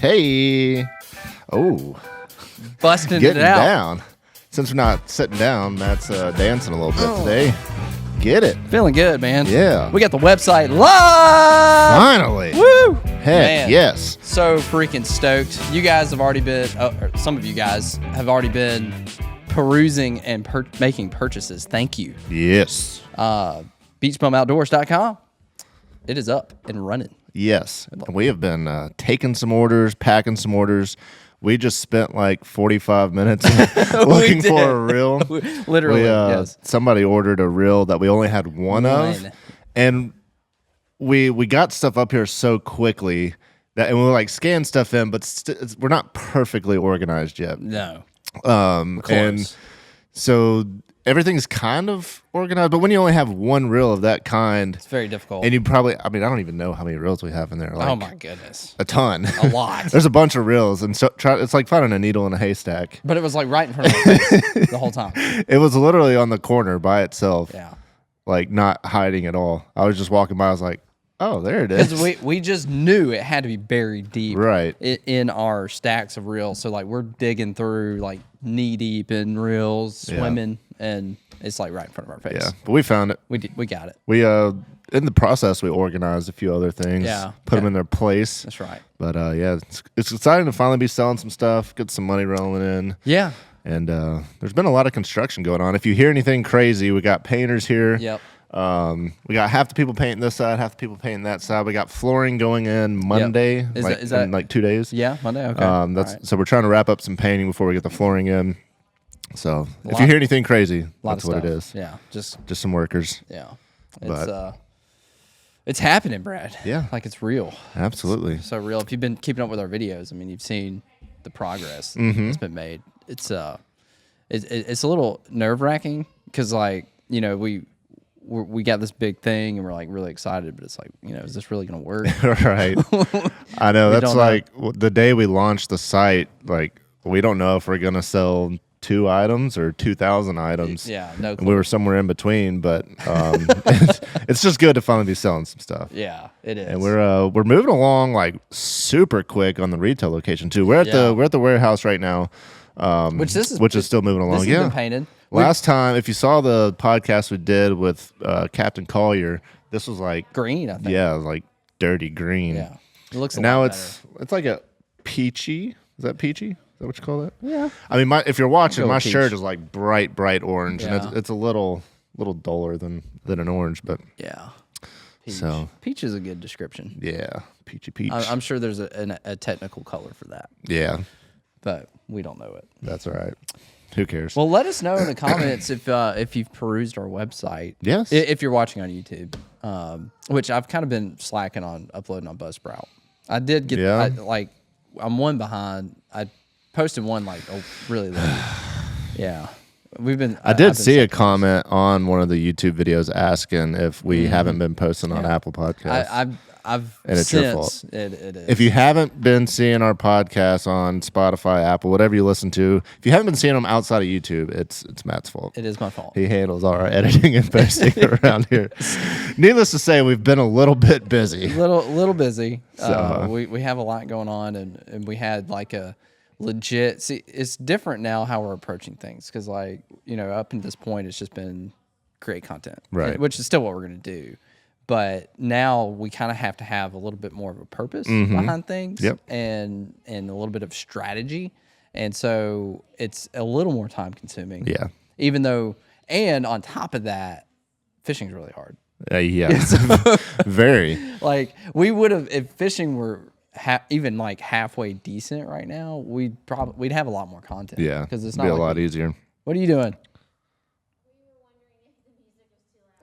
Hey. Oh. Busting Getting it out. down. Since we're not sitting down, Matt's dancing a little bit today. Get it. Feeling good, man. Yeah. We got the website live. Finally. Woo. Heck, Man. yes. So freaking stoked. You guys have already been, or some of you guys have already been perusing and making purchases. Thank you. Yes. Beachbumoutdoors.com. It is up and running. Yes. And we have been taking some orders, packing some orders. We just spent like 45 minutes looking for a reel. Literally, yes. Somebody ordered a reel that we only had one of. And we got stuff up here so quickly that, and we like scan stuff in, but we're not perfectly organized yet. No. And so everything's kind of organized, but when you only have one reel of that kind, it's very difficult. And you probably, I mean, I don't even know how many reels we have in there. Like, oh my goodness. A ton. A lot. There's a bunch of reels, and so it's like finding a needle in a haystack. But it was like right in front of my face the whole time. It was literally on the corner by itself. Yeah. Like not hiding at all. I was just walking by, I was like, oh, there it is. Because we just knew it had to be buried deep right in our stacks of reels. So like we're digging through like knee deep in reels, swimming, and it's like right in front of our face. Yeah, but we found it. We got it. We in the process we organized a few other things. Yeah, put them in their place. That's right. But yeah, it's exciting to finally be selling some stuff, get some money rolling in. Yeah. And there's been a lot of construction going on. If you hear anything crazy, we got painters here. Yep. We got half the people painting this side, half the people painting that side. We got flooring going in Monday, Is that in like 2 days. Yeah, Monday. Okay. Right. So we're trying to wrap up some painting before we get the flooring in. So if you hear anything crazy, that's what it is. Yeah, just some workers. Yeah, it's happening, Brad. Yeah, like it's real. Absolutely, it's so real. If you've been keeping up with our videos, I mean, you've seen the progress that's been made. It's a little nerve wracking because like we got this big thing and we're like really excited, but it's like, is this really going to work? Right. I know. That's like the day we launched the site, like we don't know if we're going to sell 2 items or 2,000 items. Yeah. No clue. And we were somewhere in between, but it's just good to finally be selling some stuff. Yeah, it is. And we're moving along like super quick on the retail location too. We're at the warehouse right now. Which is still moving along. This has been painted. Last time, if you saw the podcast we did with Captain Collier, this was like green. I think. Yeah, like dirty green. Yeah, it looks. Now it's like a peachy. Is that peachy? Is that what you call that? Yeah. I mean, if you're watching, my peach. shirt is like bright orange, and it's a little duller than an orange, but yeah. Peach. So peach is a good description. Yeah, peachy peach. I'm sure there's a technical color for that. Yeah, but we don't know it. That's all right. Who cares? Well, let us know in the comments if you've perused our website. Yes. If you're watching on YouTube, which I've kind of been slacking on uploading on Buzzsprout. I did get I'm one behind. I posted one like really late. Yeah. I did see a comment on one of the YouTube videos asking if we haven't been posting on Apple Podcasts. And it's your fault. It is. If you haven't been seeing our podcasts on Spotify, Apple, whatever you listen to, if you haven't been seeing them outside of YouTube, it's Matt's fault. It is my fault. He handles all our editing and posting around here. Needless to say, we've been a little bit busy. Little busy. So, we have a lot going on, and we had like a legit. See, it's different now how we're approaching things because up until this point, it's just been create content, right? Which is still what we're going to do. But now we kind of have to have a little bit more of a purpose behind things and a little bit of strategy. And so it's a little more time consuming. Yeah. Even though, and on top of that, fishing's really hard. Yeah. Very. Like we would have, if fishing were even like halfway decent right now, we'd have a lot more content. Yeah. Because it's not be a lot easier. What are you doing?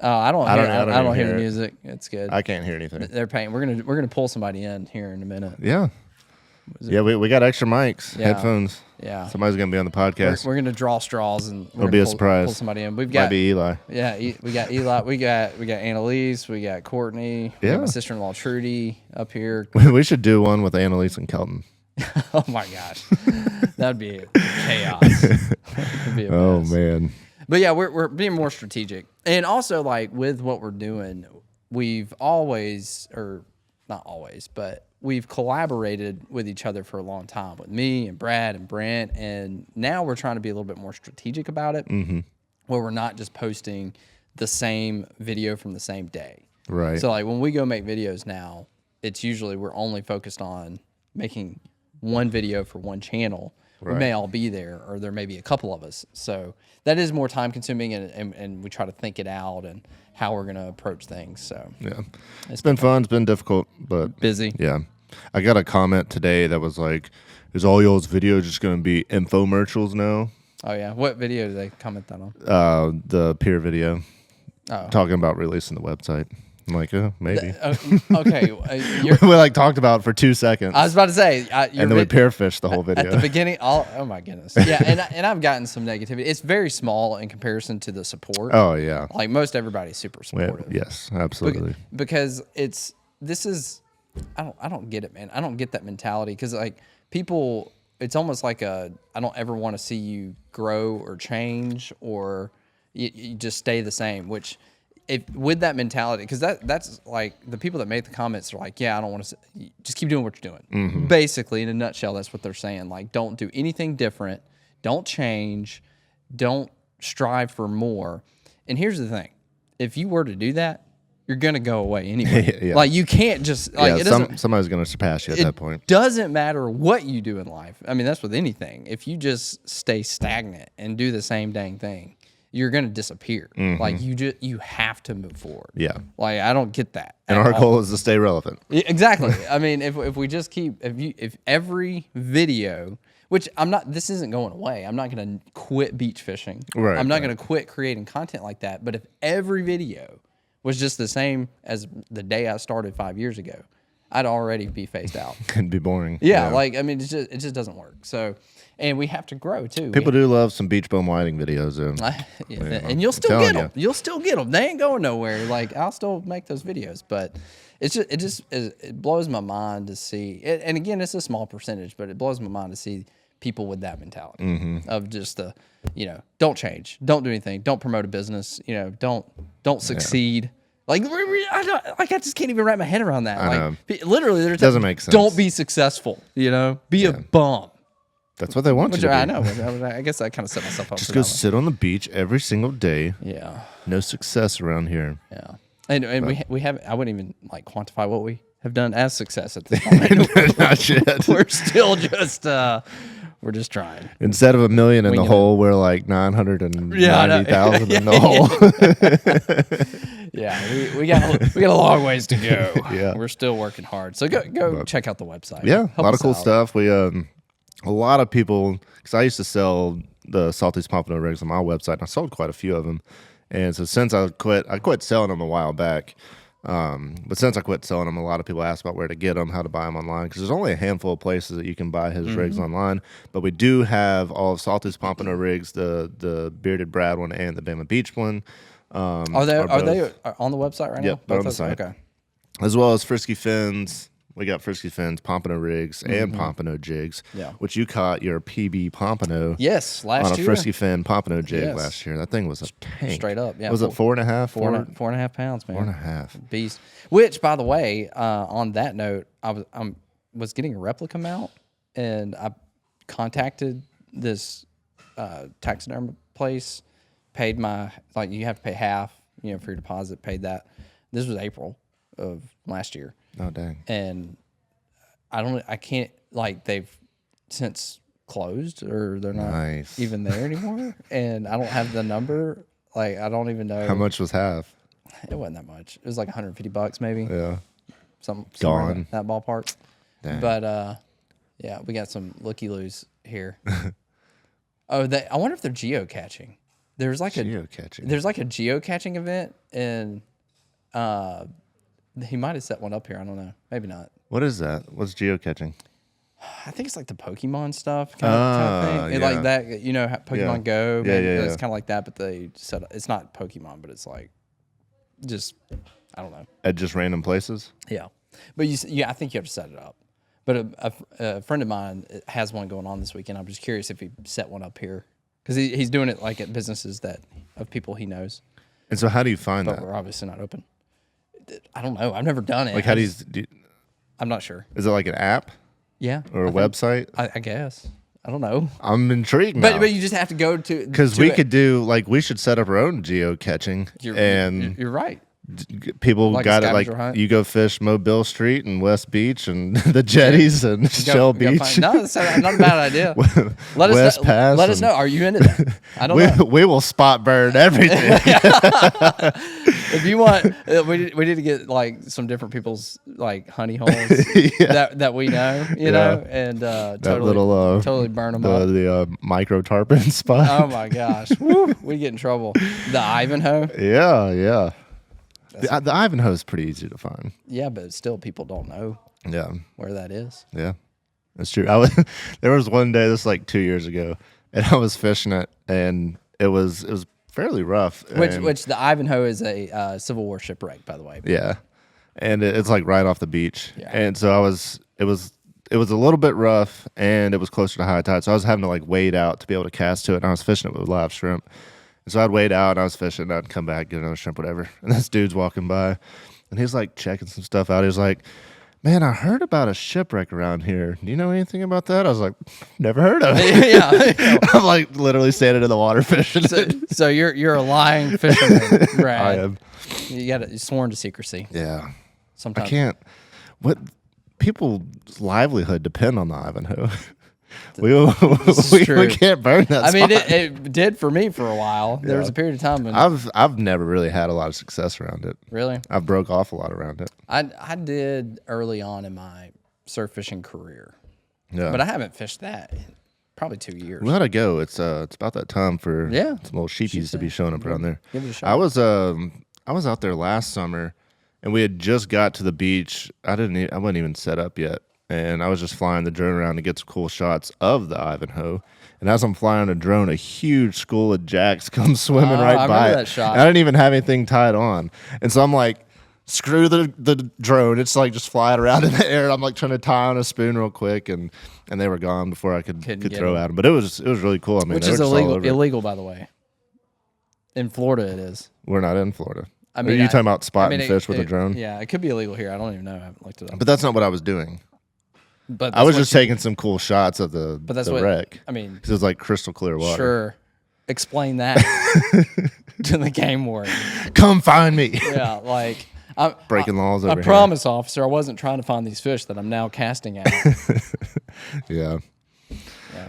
Oh, I don't hear the music. It's good. I can't hear anything. They're paying. We're gonna pull somebody in here in a minute. Yeah. Yeah, we got extra mics, headphones. Yeah. Somebody's gonna be on the podcast. We're gonna draw straws and it'll be a surprise. Pull somebody in. We've got might be Eli. Yeah, we got Eli. We got Annalise. We got Courtney. We got my sister-in-law Trudy up here. We should do one with Annalise and Kelton. Oh my gosh, that'd be chaos. That'd be a mess. Man. But yeah, we're being more strategic. And also, like, with what we're doing, we've always, or not always, but we've collaborated with each other for a long time, with me and Brad and Brent, and now we're trying to be a little bit more strategic about it, where we're not just posting the same video from the same day. Right. So like when we go make videos now, it's usually we're only focused on making one video for one channel. We may all be there, or there may be a couple of us. So that is more time consuming, and we try to think it out and how we're going to approach things. So yeah, it's been fun. It's been difficult, but busy. Yeah. I got a comment today that was like, is all y'all's videos just going to be infomercials now? Oh, yeah. What video did they comment that on? The peer video. Talking about releasing the website. I'm like, maybe. Okay. We like talked about it for 2 seconds. I was about to say. And then we peer fished the whole video. At the beginning, oh my goodness. Yeah, and I've gotten some negativity. It's very small in comparison to the support. Oh, yeah. Like most everybody's super supportive. Yes, absolutely. Because I don't get it, man. I don't get that mentality because like people, it's almost like I don't ever want to see you grow or change, or you just stay the same, which with that mentality, because that's like the people that make the comments are like, yeah, I don't want to just keep doing what you're doing. Basically, in a nutshell, that's what they're saying. Like, don't do anything different. Don't change. Don't strive for more. And here's the thing. If you were to do that, you're going to go away anyway. Yeah. Like, you can't just... Like, somebody's going to surpass you at that point. It doesn't matter what you do in life. I mean, that's with anything. If you just stay stagnant and do the same dang thing, you're going to disappear. Like, you have to move forward. Yeah. Like, I don't get that. And our goal is to stay relevant. Exactly. I mean, if we just keep... If every video... Which this isn't going away. I'm not going to quit beach fishing. Right. I'm not going to quit creating content like that. But if every video was just the same as the day I started 5 years ago, I'd already be phased out. It'd be boring. Yeah, like, I mean, it just doesn't work. So, and we have to grow too. People do love some beach bum whiting videos. And you'll still get them. You'll still get them. They ain't going nowhere. Like, I'll still make those videos, but it blows my mind to see. And again, it's a small percentage, but it blows my mind to see people with that mentality of just don't change, don't do anything, don't promote a business, don't succeed. Like, I just can't even wrap my head around that. Like, literally, it doesn't make sense. Don't be successful. Be a bum. That's what they want you to be. I know. I guess I kind of set myself up. Just go sit on the beach every single day. Yeah. No success around here. Yeah. And we have. I wouldn't even like quantify what we have done as success at this point. Not yet. We're still just. We're just trying. Instead of $1 million in the hole, we're like 990,000 in the hole. Yeah, we got a long ways to go. Yeah, we're still working hard. So go check out the website. Yeah, a lot of cool stuff. We a lot of people, because I used to sell the Salty's Pompano rigs on my website, and I sold quite a few of them. And so since I quit selling them a while back. But since I quit selling them, a lot of people ask about where to get them, how to buy them online, because there's only a handful of places that you can buy his rigs online. But we do have all of Salty's Pompano rigs, the Bearded Brad one and the Bama Beach one. Are they on the website right now? Yep, they're on the site. Okay. As well as Frisky Fins. We got Frisky Fins, Pompano rigs, and Pompano jigs, which you caught your PB Pompano. Yes, last year. On a Frisky Fin Pompano jig last year. That thing was a tank. Straight up, yeah. Was it 4.5? 4.5 pounds, man. 4.5. Beast. Which, by the way, on that note, I was getting a replica mount, and I contacted this taxidermy place, paid you have to pay half, for your deposit, paid that. This was April of last year. Oh, dang. And I can't, they've since closed, or they're not even there anymore. And I don't have the number. I don't even know. How much was half? It wasn't that much. It was like $150 maybe. Yeah. Somewhere Gone. that ballpark. Dang. But, yeah, we got some looky-loos here. I wonder if they're geocaching. There's like geocaching. There's like a geocaching event, and, he might have set one up here. I don't know. Maybe not. What is that? What's geocaching? I think it's like the Pokemon stuff kind of thing. Yeah. Like that, Pokemon Go. Yeah. It's kind of like that, but they set up, it's not Pokemon, but it's like just, I don't know. At just random places? Yeah. But I think you have to set it up. But a friend of mine has one going on this weekend. I'm just curious if he set one up here. Because he's doing it like at businesses of people he knows. And so how do you find that? But we're obviously not open. I don't know. I've never done it. Like, how do you... I'm not sure. Is it like an app Yeah. or a website? I guess. I don't know. I'm intrigued now. But you just have to go to because we could do like we should set up our own geocaching, and you're right. people Like a got it like scavenger hunt? you go fish Mobile Street and West Beach and the jetties and Shell Beach. No, that's not a bad idea. Let West us Pass let us know. Are you into that? I don't know. we will spot burn everything. If you want, we need to get like some different people's like honey holes that we know, you know, and totally burn them up. The micro tarpon spot. Oh my gosh, woo, we get in trouble. The Ivanhoe. Yeah. The Ivanhoe is pretty easy to find. Yeah, but still, people don't know. Yeah, where that is. Yeah, that's true. There was one day, this like 2 years ago, and I was fishing it, and it was fairly rough. Which the Ivanhoe is a Civil War shipwreck, by the way. Yeah, and it's like right off the beach, yeah. And so it was a little bit rough, and it was closer to high tide, so I was having to like wade out to be able to cast to it, and I was fishing it with live shrimp. So I'd wade out and I was fishing and I'd come back, get another shrimp, whatever. And this dude's walking by and he's like checking some stuff out. He was like, man, I heard about a shipwreck around here. Do you know anything about that? I was like, never heard of it. Yeah. I'm like literally standing in the water fishing. So you're a lying fisherman, Brad. I am. You're sworn to secrecy. Yeah. Sometimes. I can't. What people's livelihood depend on the Ivanhoe. We can't burn that. I mean, it did for me for a while. There was a period of time when I've never really had a lot of success around it. Really, I've broke off a lot around it. I did early on in my surf fishing career. Yeah, but I haven't fished that in probably 2 years. We gotta go. It's about that time for some little sheepies to be showing up around there. Give it a shot. I was out there last summer, and we had just got to the beach. I wasn't even set up yet. And I was just flying the drone around to get some cool shots of the Ivanhoe. And as I'm flying a drone, a huge school of jacks comes swimming right by it. That shot. And I didn't even have anything tied on. And so I'm like, screw the drone. It's like just flying around in the air. I'm like trying to tie on a spoon real quick, and they were gone before I could throw at them. But it was really cool. I mean, which is illegal, by the way. In Florida, it is. We're not in Florida. I mean, are you talking about spotting fish with a drone? Yeah, it could be illegal here. I don't even know. I haven't looked it up. But that's not what I was doing. But I was just taking some cool shots of the wreck. I mean, because it was like crystal clear water. Sure, explain that to the game warden. Come find me. Yeah, like breaking laws. I promise, officer, I wasn't trying to find these fish that I'm now casting at. Yeah.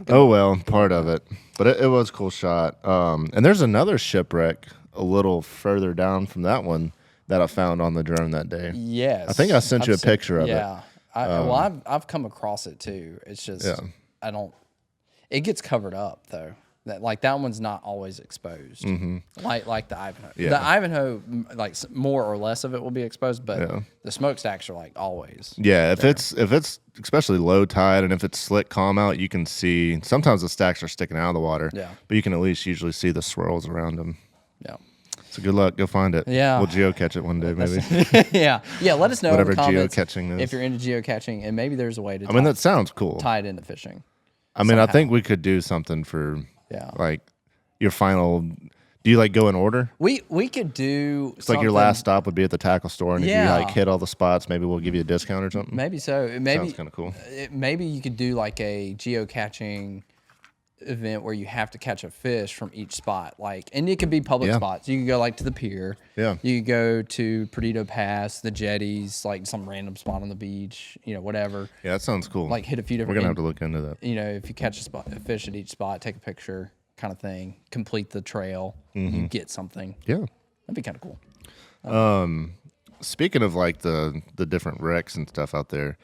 Oh well, part of it, but it was a cool shot. And there's another shipwreck a little further down from that one that I found on the drone that day. Yes, I think I sent you a picture of it. Yeah. I've come across it too. It's just I don't. It gets covered up though. That one's not always exposed. Mm-hmm. Like the Ivanhoe. Yeah. The Ivanhoe, like more or less of it will be exposed, but the smokestacks are like always. Yeah, if it's especially low tide and if it's slick calm out, you can see sometimes the stacks are sticking out of the water. Yeah, but you can at least usually see the swirls around them. Yeah. So good luck. Go find it. Yeah. We'll geocache it one day, maybe. Yeah. Let us know whatever in the comments geocaching is. If you're into geocaching, and maybe there's a way to. I mean, that sounds cool. Tie it into fishing. I mean, I think we could do something for like your final. Do you like go in order? We could do. It's like your last stop would be at the tackle store, and if you like hit all the spots, maybe we'll give you a discount or something. Maybe so. Maybe sounds kind of cool. Maybe you could do like a geocaching event where you have to catch a fish from each spot, and it could be public spots. You could go like to the pier. Yeah. You could go to Perdido Pass, the jetties, like some random spot on the beach, whatever. Yeah, that sounds cool. Like hit a few different. We're gonna have to look into that. If you catch a fish at each spot, take a picture, kind of thing. Complete the trail. You get something. Yeah. That'd be kind of cool. Speaking of like the different wrecks and stuff out there,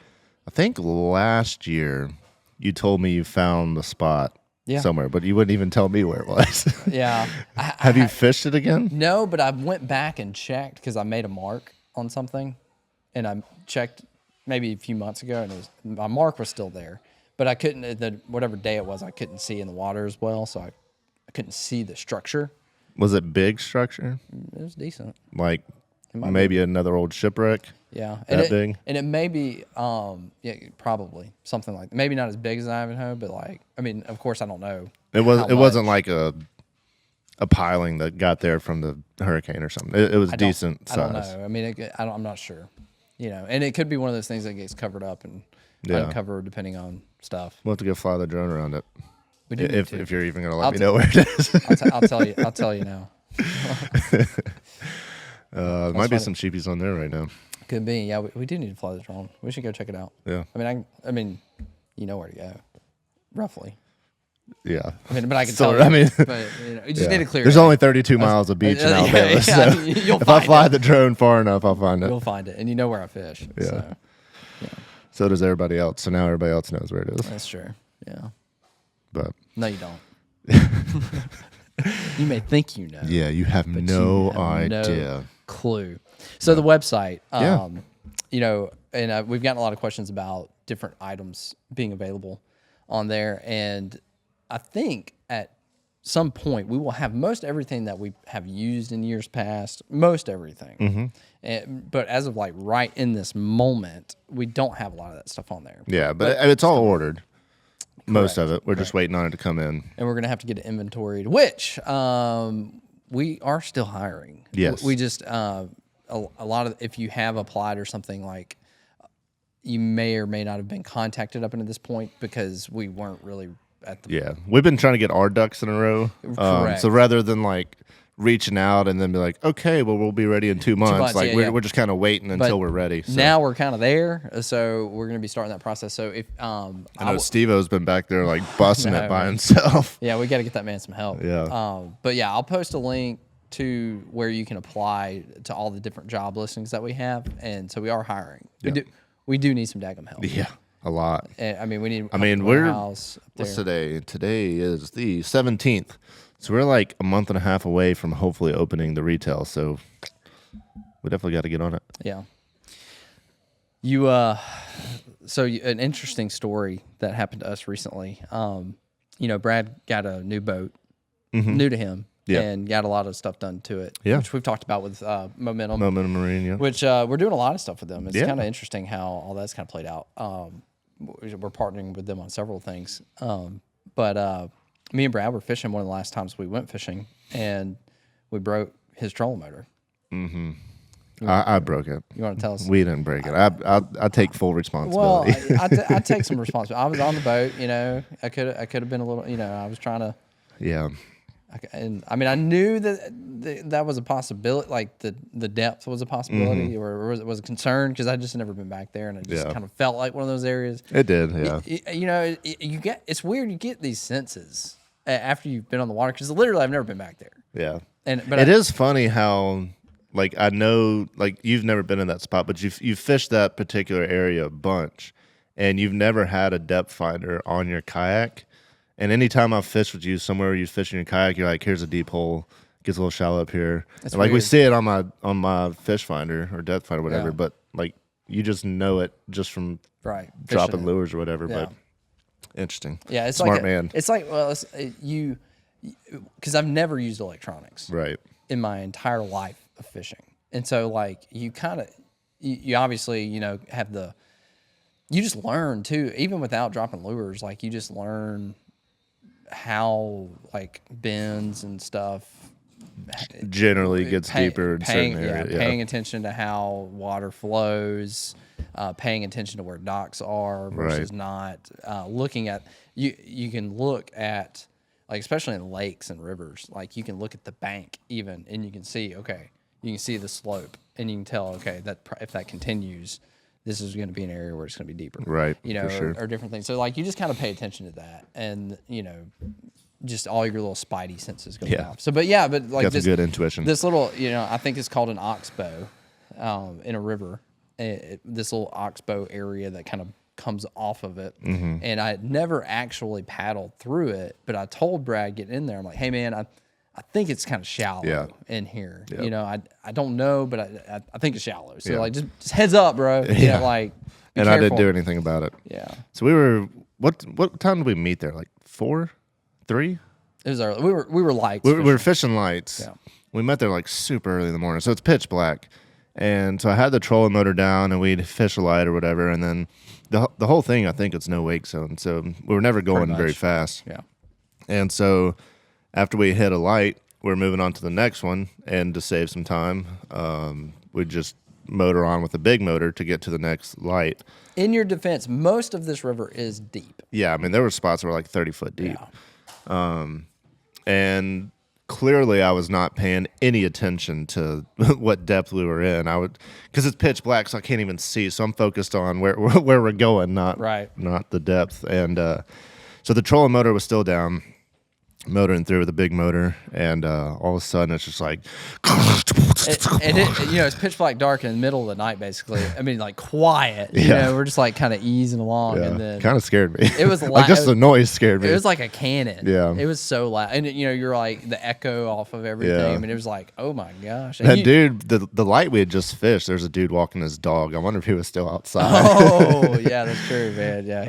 I think last year you told me you found the spot. Yeah. Somewhere, but you wouldn't even tell me where it was. Yeah. Have you fished it again? No, but I went back and checked because I made a mark on something, and I checked maybe a few months ago, and my mark was still there, but I couldn't. Whatever day it was, I couldn't see in the water as well, so I couldn't see the structure. Was it big structure? It was decent. Like maybe another old shipwreck. Yeah, big, and it may be, probably something like maybe not as big as Ivanhoe, but of course I don't know. It wasn't like a piling that got there from the hurricane or something. It was decent size. I don't know. I mean, I'm not sure. and it could be one of those things that gets covered up and uncovered depending on stuff. We'll have to go fly the drone around it. We do if you're even going to let me know where it is. I'll tell you now. There might be some sheepies on there right now. Could be. Yeah, we do need to fly the drone. We should go check it out. Yeah. I mean, you know where to go, roughly. Yeah. But I can tell you. But you just need to clear. There's only 32 miles of beach in Alabama. So if I fly the drone far enough, I'll find it. You'll find it, and you know where I fish. Yeah. So does everybody else. So now everybody else knows where it is. That's true. Yeah. But no, you don't. You may think you know. Yeah, you have no idea. No clue. So the website, and we've gotten a lot of questions about different items being available on there, and I think at some point we will have most everything that we have used in years past, most everything. But as of like right in this moment, we don't have a lot of that stuff on there. Yeah, but it's all ordered. Most of it. We're just waiting on it to come in. And we're going to have to get it inventoried, which we are still hiring. Yes. We just, a lot of, if you have applied or something, like you may or may not have been contacted up until this point because we weren't really at the. Yeah. We've been trying to get our ducks in a row. Correct. So rather than like reaching out and then be like, okay, well, we'll be ready in 2 months. We're just kind of waiting until we're ready. So. Now we're kind of there. So we're going to be starting that process. So if, I know Steve-O's been back there like busting it by himself. Yeah. We got to get that man some help. Yeah. But yeah, I'll post a link to where you can apply to all the different job listings that we have. And so we are hiring. Yeah. We do need some daggum help. Yeah. A lot. I mean, we need. What's today? Today is the 17th. So we're like a month and a half away from hopefully opening the retail. So we definitely got to get on it. Yeah. An interesting story that happened to us recently. Brad got a new boat, new to him, and got a lot of stuff done to it, which we've talked about with Momentum Marine, which we're doing a lot of stuff with them. It's kind of interesting how all that's kind of played out. We're partnering with them on several things, but me and Brad were fishing one of the last times we went fishing, and we broke his trolling motor. I broke it. You want to tell us? We didn't break it. I take full responsibility. Well, I take some responsibility. I was on the boat. I could have been a little. I was trying to. Yeah. And I mean, I knew that was a possibility. Like the depth was a possibility, or was a concern because I just never been back there, and it just kind of felt like one of those areas. It did, yeah. It's weird. You get these senses after you've been on the water because literally I've never been back there. Yeah, but it is funny how like I know like you've never been in that spot, but you've fished that particular area a bunch, and you've never had a depth finder on your kayak. And anytime I've fished with you somewhere where you fish in your kayak, you're like, here's a deep hole, gets a little shallow up here. And like we see it on my fish finder or depth finder, whatever. Yeah. But like you just know it just from dropping lures or whatever. Yeah. But interesting. Yeah, it's smart man. It's like because I've never used electronics in my entire life of fishing, and so like you kind of you obviously have you just learn too, even without dropping lures. Like you just learn how like bends and stuff generally gets deeper in certain areas. Paying attention to how water flows, paying attention to where docks are versus not. Looking at you can look at like especially in lakes and rivers, like you can look at the bank even, and you can see the slope, and you can tell that if that continues, this is going to be an area where it's going to be deeper, right? Or different things. So like you just kind of pay attention to that, and just all your little spidey senses go off. So, but like got some good intuition. This little, I think it's called an oxbow, in a river. This little oxbow area that kind of comes off of it, and I had never actually paddled through it, but I told Brad getting in there, I'm like, hey man, I think it's kind of shallow in here. Yep. I don't know, but I think it's shallow. So like just heads up, bro. And careful. I didn't do anything about it. Yeah. So we were what time did we meet there? Like 4, 3? It was early. We were lights. We were fishing lights. Yeah. We met there like super early in the morning, so it's pitch black. And so I had the trolling motor down, and we'd fish a light or whatever, and then the whole thing, I think it's no wake zone, so we were never going very fast. Yeah. And so after we hit a light, we're moving on to the next one, and to save some time, we just motor on with a big motor to get to the next light. In your defense, most of this river is deep. Yeah, I mean, there were spots that were like 30 foot deep. Yeah. And clearly I was not paying any attention to what depth we were in. Because it's pitch black, so I can't even see. So I'm focused on where we're going, not the depth. And so the trolling motor was still down, motoring through with a big motor, and all of a sudden it's just like, it's pitch black dark in the middle of the night, basically. I mean, like quiet. You know, we're just like kind of easing along, and then kind of scared me. It was like just the noise scared me. It was like a cannon. Yeah, it was so loud, and you're like the echo off of everything. I mean, it was like, oh my gosh. And dude, the light we had just fished, there's a dude walking his dog. I wonder if he was still outside. Oh yeah, that's true, man. Yeah,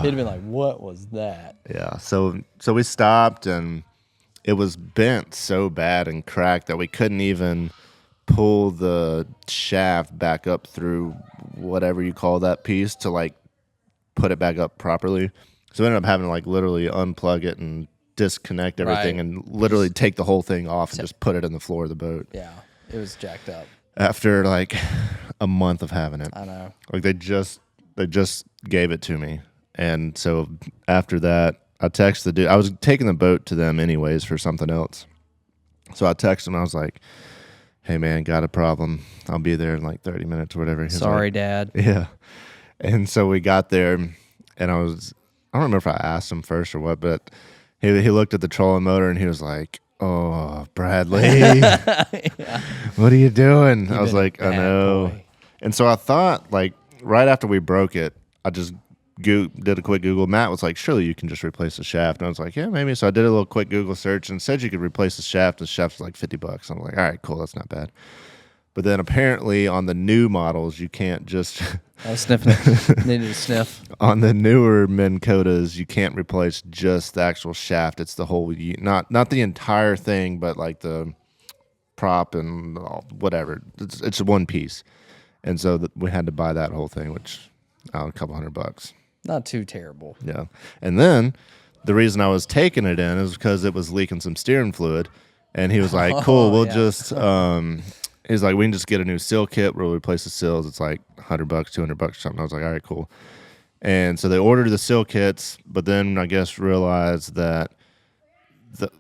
he'd have been like, what was that? Yeah, so we stopped, and it was bent so bad and cracked that we couldn't even pull the shaft back up through whatever you call that piece to like put it back up properly. So we ended up having to like literally unplug it and disconnect everything and literally take the whole thing off and just put it in the floor of the boat. Yeah, it was jacked up. After like a month of having it. I know. Like they just gave it to me. And so after that, I texted the dude. I was taking the boat to them anyways for something else. So I texted him. I was like, hey, man, got a problem. I'll be there in like 30 minutes or whatever. Sorry, like, Dad. Yeah. And so we got there, and I don't remember if I asked him first or what, but he looked at the trolling motor, and he was like, oh, Bradley, what are you doing? I was like, I know. Boy. And so I thought, like, right after we broke it, I just did a quick Google. Matt was like, surely you can just replace the shaft. And I was like, yeah, maybe. So I did a little quick Google search and said you could replace the shaft. The shaft was like $50. I'm like, all right, cool. That's not bad. But then apparently on the new models, you can't just... I was sniffing it. Needed to sniff. On the newer Minn Kotas, you can't replace just the actual shaft. It's the whole... Not the entire thing, but like the prop and whatever. It's one piece. And so we had to buy that whole thing, which... a couple $100. Not too terrible. Yeah. And then the reason I was taking it in is because it was leaking some steering fluid. And he was like, cool, we'll just, he's like, we can just get a new seal kit. We'll replace the seals. It's like $100, $200 or something. I was like, all right, cool. And so they ordered the seal kits, but then I guess realized that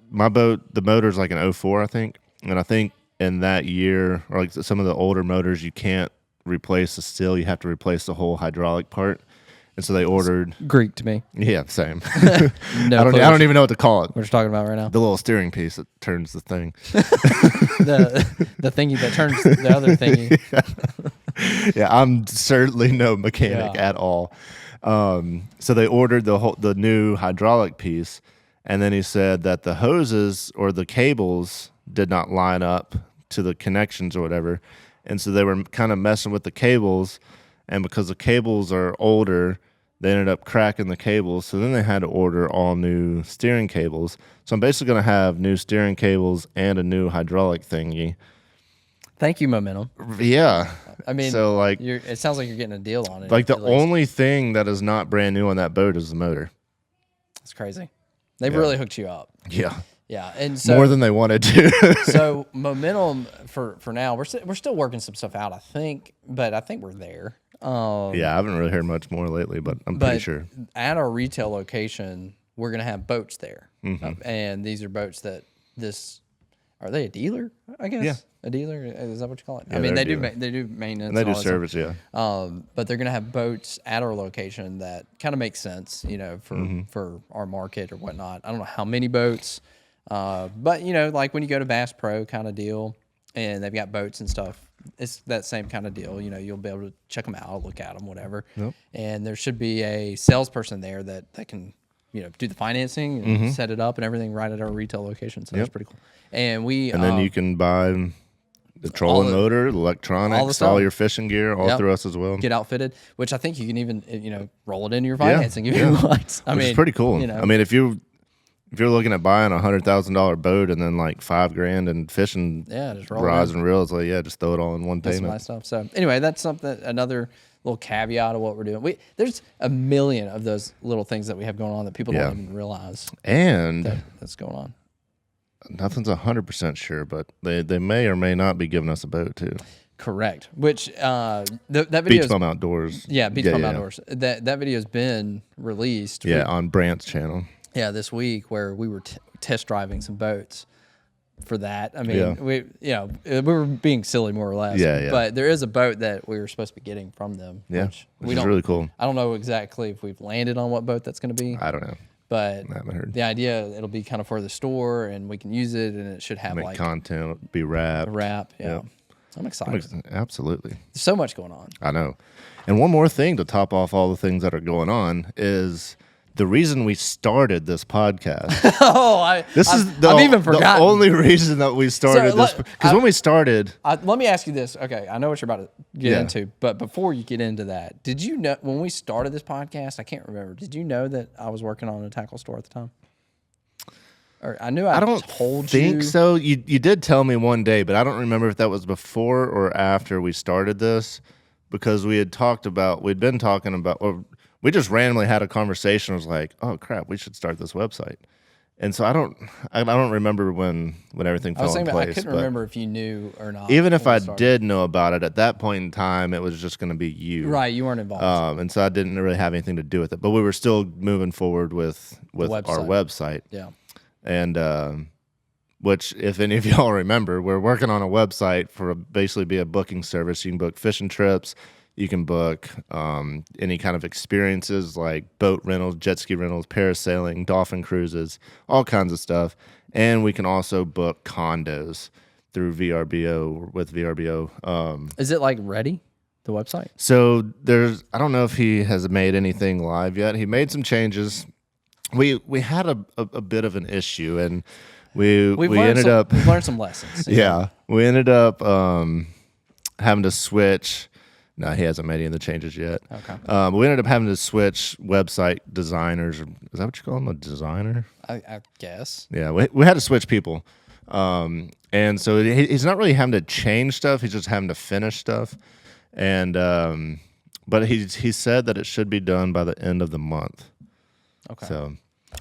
my boat, the motor's like an 04, I think. And I think in that year, or like some of the older motors, you can't replace the seal. You have to replace the whole hydraulic part. And so they ordered... Greek to me. Yeah, same. No, I don't even know what to call it. What you're talking about right now? The little steering piece that turns the thing. the thingy that turns the other thingy. Yeah, I'm certainly no mechanic at all. So they ordered the new hydraulic piece, and then he said that the hoses or the cables did not line up to the connections or whatever. And so they were kind of messing with the cables, and because the cables are older, they ended up cracking the cables. So then they had to order all new steering cables. So I'm basically going to have new steering cables and a new hydraulic thingy. Thank you, Momentum. Yeah. I mean, so like, it sounds like you're getting a deal on it. Like the only thing that is not brand new on that boat is the motor. It's crazy. They've really hooked you up. Yeah. Yeah, and so more than they wanted to. So Momentum for now, we're still working some stuff out, I think, but I think we're there. Yeah, I haven't really heard much more lately, but I'm pretty sure. At our retail location, we're gonna have boats there, and these are boats that are they a dealer? I guess. Yeah. A dealer, is that what you call it? Yeah, I mean, they do maintenance. And they do service, yeah. But they're gonna have boats at our location that kind of makes sense, for our market or whatnot. I don't know how many boats. But like when you go to Bass Pro kind of deal, and they've got boats and stuff, it's that same kind of deal. You'll be able to check them out, look at them, whatever. Yep. And there should be a salesperson there that can, do the financing and set it up and everything right at our retail location. So that's pretty cool. And then you can buy the trolling motor, electronics, all your fishing gear, all through us as well. Get outfitted, which I think you can even, roll it into your financing if you want. I mean, it's pretty cool. I mean, if you're looking at buying a $100,000 boat and then like $5,000 in fishing just roll rods and reels, like just throw it all in one payment. That's my stuff. So anyway, that's another little caveat of what we're doing. There's a million of those little things that we have going on that people don't even realize. And that's going on. Nothing's 100% sure, but they may or may not be giving us a boat too. Correct. Which that video Beach Bum Outdoors. Yeah, Beach Bum Outdoors. That video's been released. Yeah, on Brant's channel. Yeah, this week where we were test driving some boats for that. I mean, we were being silly more or less. Yeah. But there is a boat that we were supposed to be getting from them. Yeah, which is really cool. I don't know exactly if we've landed on what boat that's going to be. I don't know. But I haven't heard. The idea, it'll be kind of for the store, and we can use it, and it should have Make like content, be wrapped. Yeah. I'm excited. Absolutely. There's so much going on. I know. And one more thing to top off all the things that are going on is the reason we started this podcast. I've even forgotten. The only reason that we started this, because when we started, let me ask you this. Okay, I know what you're about to get into, but before you get into that, did you know when we started this podcast? I can't remember. Did you know that I was working on a tackle store at the time? Or I knew I told you. I don't think so. You did tell me one day, but I don't remember if that was before or after we started this, because we'd been talking about, or we just randomly had a conversation. I was like, oh crap, we should start this website. And so I don't remember when everything fell in place. I couldn't remember if you knew or not. Even if I did know about it at that point in time, it was just going to be you. Right, you weren't involved. And so I didn't really have anything to do with it. But we were still moving forward with our website. Yeah. And which, if any of y'all remember, we're working on a website for basically be a booking service. You can book fishing trips. You can book any kind of experiences like boat rentals, jet ski rentals, parasailing, dolphin cruises, all kinds of stuff. And we can also book condos through VRBO, with VRBO. Is it like ready, the website? So I don't know if he has made anything live yet. He made some changes. We had a bit of an issue, and we've learned some lessons. Yeah, we ended up having to switch. No, he hasn't made any of the changes yet. Okay. We ended up having to switch website designers. Is that what you call them, a designer? I guess. Yeah, we had to switch people. And so he's not really having to change stuff. He's just having to finish stuff. And but he said that it should be done by the end of the month. Okay. So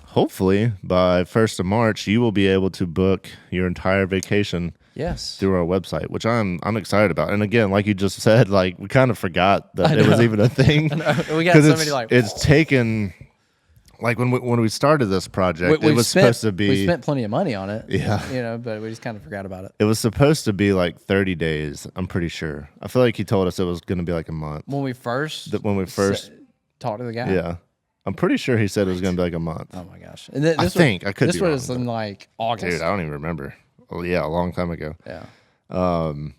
hopefully by 1st of March, you will be able to book your entire vacation through our website, which I'm excited about. And again, like you just said, like we kind of forgot that it was even a thing. We got so many it's taken, like when we started this project, it was supposed to be. We spent plenty of money on it. Yeah. But we just kind of forgot about it. It was supposed to be like 30 days, I'm pretty sure. I feel like he told us it was going to be like a month. When we first talked to the guy? Yeah. I'm pretty sure he said it was going to be like a month. Oh my gosh! And I could be wrong. This was in like August. Dude, I don't even remember. Oh yeah, a long time ago. Yeah. And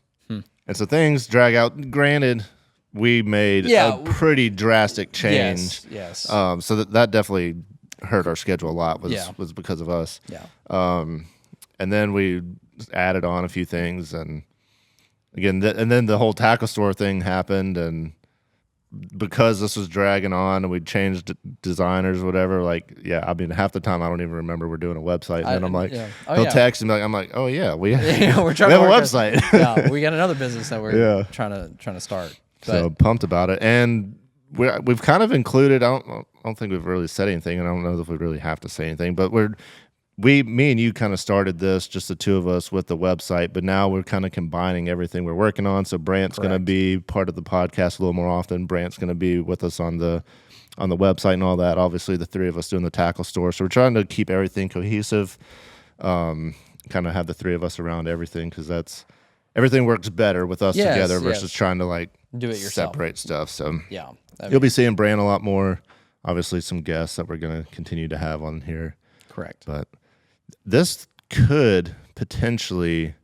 so things drag out. Granted, we made a pretty drastic change. Yes. So that definitely hurt our schedule a lot. Was because of us. Yeah. And then we added on a few things, and again, and then the whole tackle store thing happened, and because this was dragging on and we changed designers, whatever, like, I mean, half the time I don't even remember we're doing a website. And then I'm like, he'll text me, I'm like, oh yeah, we have a website. We got another business that we're trying to start. So pumped about it. And we've kind of included, I don't think we've really said anything, and I don't know if we really have to say anything, but me and you kind of started this, just the two of us with the website, but now we're kind of combining everything we're working on. So Brant's going to be part of the podcast a little more often. Brant's going to be with us on the website and all that. Obviously, the three of us doing the tackle store. So we're trying to keep everything cohesive, kind of have the three of us around everything, because everything works better with us together versus trying to like do it yourself, separate stuff. So you'll be seeing Brant a lot more. Obviously, some guests that we're going to continue to have on here. Correct. But this could potentially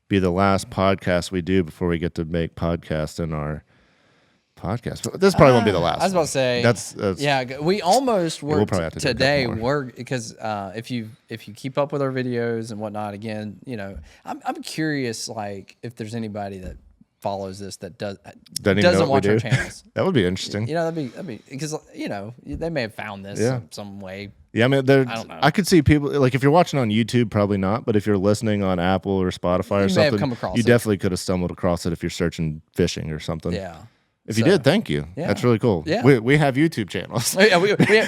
be the last podcast we do before we get to make podcasts in our podcast. But this probably won't be the last. I was about to say that's we almost worked today. Because if you keep up with our videos and whatnot, again, I'm curious, like, if there's anybody that follows this that doesn't watch our channels. That would be interesting. That'd be because they may have found this some way. Yeah, I mean, I don't know. I could see people, like, if you're watching on YouTube, probably not, but if you're listening on Apple or Spotify or something, you definitely could have stumbled across it if you're searching fishing or something. Yeah. If you did, thank you. Yeah. That's really cool. Yeah. We have YouTube channels. Yeah,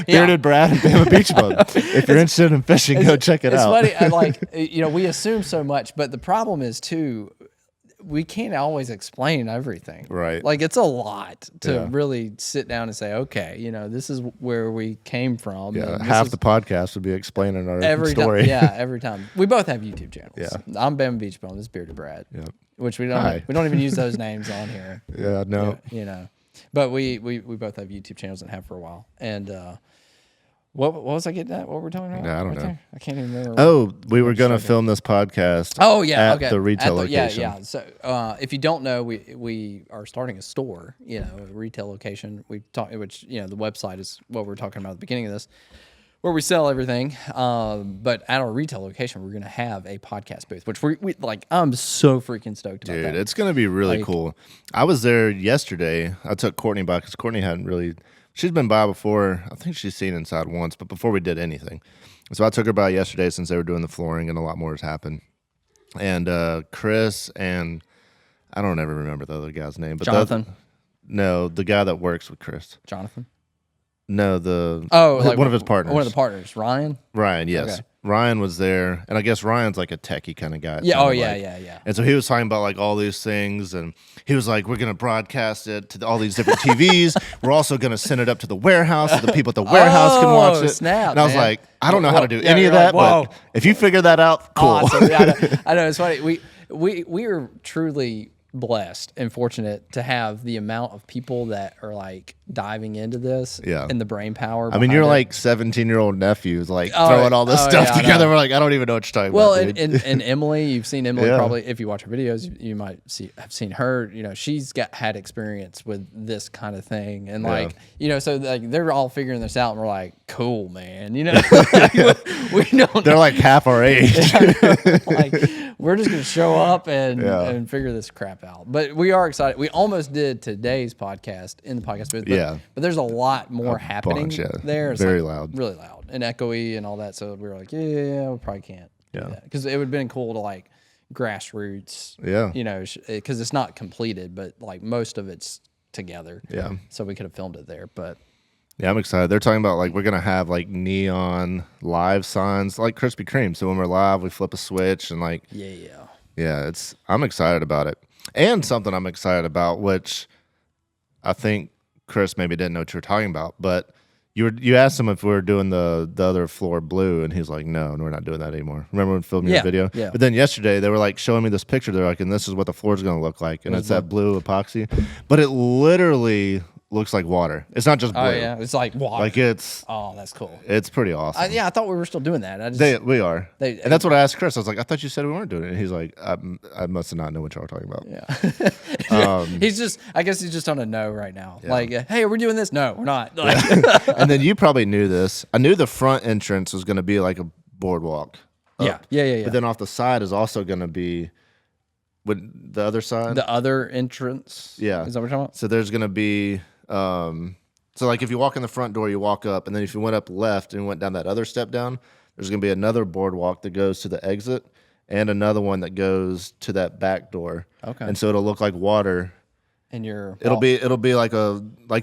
Bearded Brad and Bama Beach Bum. If you're interested in fishing, go check it out. It's funny. We assume so much, but the problem is, too, we can't always explain everything. Right. Like it's a lot to really sit down and say, okay, you know, this is where we came from. Yeah, half the podcast would be explaining our story. Every time. We both have YouTube channels. Yeah. I'm Bama Beach Bone. This is Bearded Brad. Yeah. Which we don't even use those names on here. Yeah, no. You know. But we both have YouTube channels and have for a while. And what was I getting at? What were we talking about? Yeah, I don't know. There? I can't even remember. Oh, we were going to film this podcast at the retail location. Yeah. So if you don't know, we are starting a store, you know, a retail location. Which, you know, the website is what we're talking about at the beginning of this, where we sell everything. But at our retail location, we're going to have a podcast booth, which we like. I'm so freaking stoked about that. Dude, it's going to be really cool. I was there yesterday. I took Courtney by because Courtney hadn't really... She's been by before. I think she's seen inside once, but before we did anything. So I took her by yesterday since they were doing the flooring and a lot more has happened. And Chris and I don't ever remember the other guy's name. But Jonathan? No, the guy that works with Chris. Jonathan? No, one of his partners. One of the partners. Ryan? Ryan, yes. Okay. Ryan was there, and I guess Ryan's like a techie kind of guy. Yeah, yeah. And so he was talking about like all these things, and he was like, we're going to broadcast it to all these different TVs. We're also going to send it up to the warehouse so the people at the warehouse can watch it. Snap, and I was like, I don't know how to do any of that, but if you figure that out, cool. Awesome. I know, it's funny. We are truly blessed and fortunate to have the amount of people that are like diving into this and the brain power. I mean, you're like 17-year-old nephews like throwing all this stuff together. We're like, I don't even know what you're talking about. Well, and Emily, you've seen Emily probably if you watch her videos, you might have seen her. You know, she's had experience with this kind of thing, and like you know, so like they're all figuring this out, and we're like, cool, man. You know, we don't. They're like half our age. Like we're just gonna show up and figure this crap out. But we are excited. We almost did today's podcast in the podcast booth. But there's a lot more happening there. It's very loud. Really loud and echoey and all that. So we were like, yeah, we probably can't do that. Because it would have been cool to like grassroots. Yeah. You know, because it's not completed, but like most of it's together. Yeah. So we could have filmed it there. But yeah, I'm excited. They're talking about like we're gonna have like neon live signs like Krispy Kreme. So when we're live, we flip a switch and like I'm excited about it. And something I'm excited about, which I think Chris maybe didn't know what you were talking about, but you asked him if we were doing the other floor blue, and he's like, no, we're not doing that anymore. Remember when we filmed your video? Yeah. But then yesterday they were like showing me this picture. They're like, and this is what the floor is going to look like, and it's that blue epoxy, but it literally looks like water. It's not just blue. Oh yeah, it's like water. Like it's. Oh, that's cool. It's pretty awesome. I thought we were still doing that. We are. And that's what I asked Chris. I was like, I thought you said we weren't doing it. And he's like, I must have not known what y'all were talking about. Yeah. I guess he's just on a no right now. Yeah. Like, hey, we're doing this. No, we're not. Like, and then you probably knew this. I knew the front entrance was going to be like a boardwalk. Yeah. But then off the side is also going to be. With the other side? The other entrance? Yeah. Is that what you're talking about? So there's going to be, so like if you walk in the front door, you walk up, and then if you went up left and went down that other step down, there's going to be another boardwalk that goes to the exit and another one that goes to that back door. Okay. And so it'll look like water. And it'll be like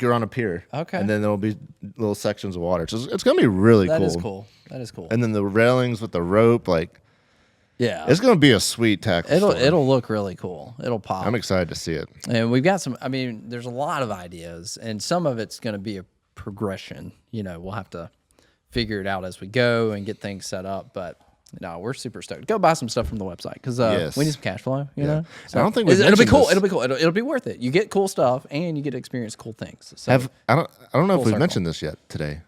you're on a pier. Okay. And then there'll be little sections of water. So it's going to be really cool. That is cool. And then the railings with the rope, like. Yeah, it's going to be a sweet tackle. It'll look really cool. It'll pop. I'm excited to see it. And we've got some. I mean, there's a lot of ideas, and some of it's going to be a progression. You know, we'll have to figure it out as we go and get things set up. But no, we're super stoked. Go buy some stuff from the website because we need some cash flow. You know, so I don't think it'll be cool. It'll be cool. It'll be worth it. You get cool stuff, and you get to experience cool things. So I don't know if we've mentioned this yet today.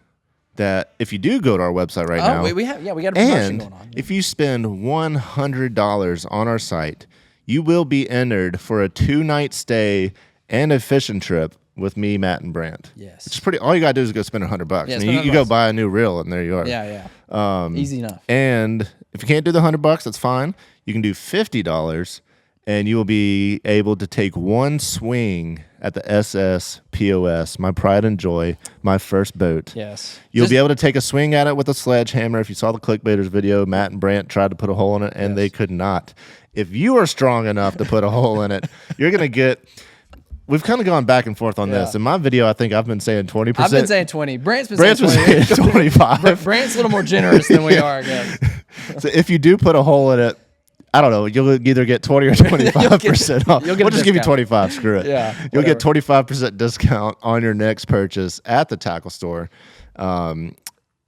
That if you do go to our website right now, we got a promotion going on. If you spend $100 on our site, you will be entered for a 2-night stay and a fishing trip with me, Matt, and Brant. Yes, it's pretty. All you gotta do is go spend $100. Yeah, I mean, you go buy a new reel, and there you are. Yeah. Easy enough. And if you can't do the $100, that's fine. You can do $50. And you will be able to take one swing at the SS POS, my pride and joy, my first boat. Yes. You'll be able to take a swing at it with a sledgehammer. If you saw the Clickbaiters video, Matt and Brant tried to put a hole in it, and they could not. If you are strong enough to put a hole in it, you're going to get... We've kind of gone back and forth on this. In my video, I think I've been saying 20%. I've been saying 20. Brant's been saying 25. Brant's a little more generous than we are, I guess. So if you do put a hole in it, I don't know. You'll either get 20 or 25% off. You'll get We'll a just give you discount. 25. Screw it. Yeah, You'll get whatever. 25% discount on your next purchase at the tackle store. And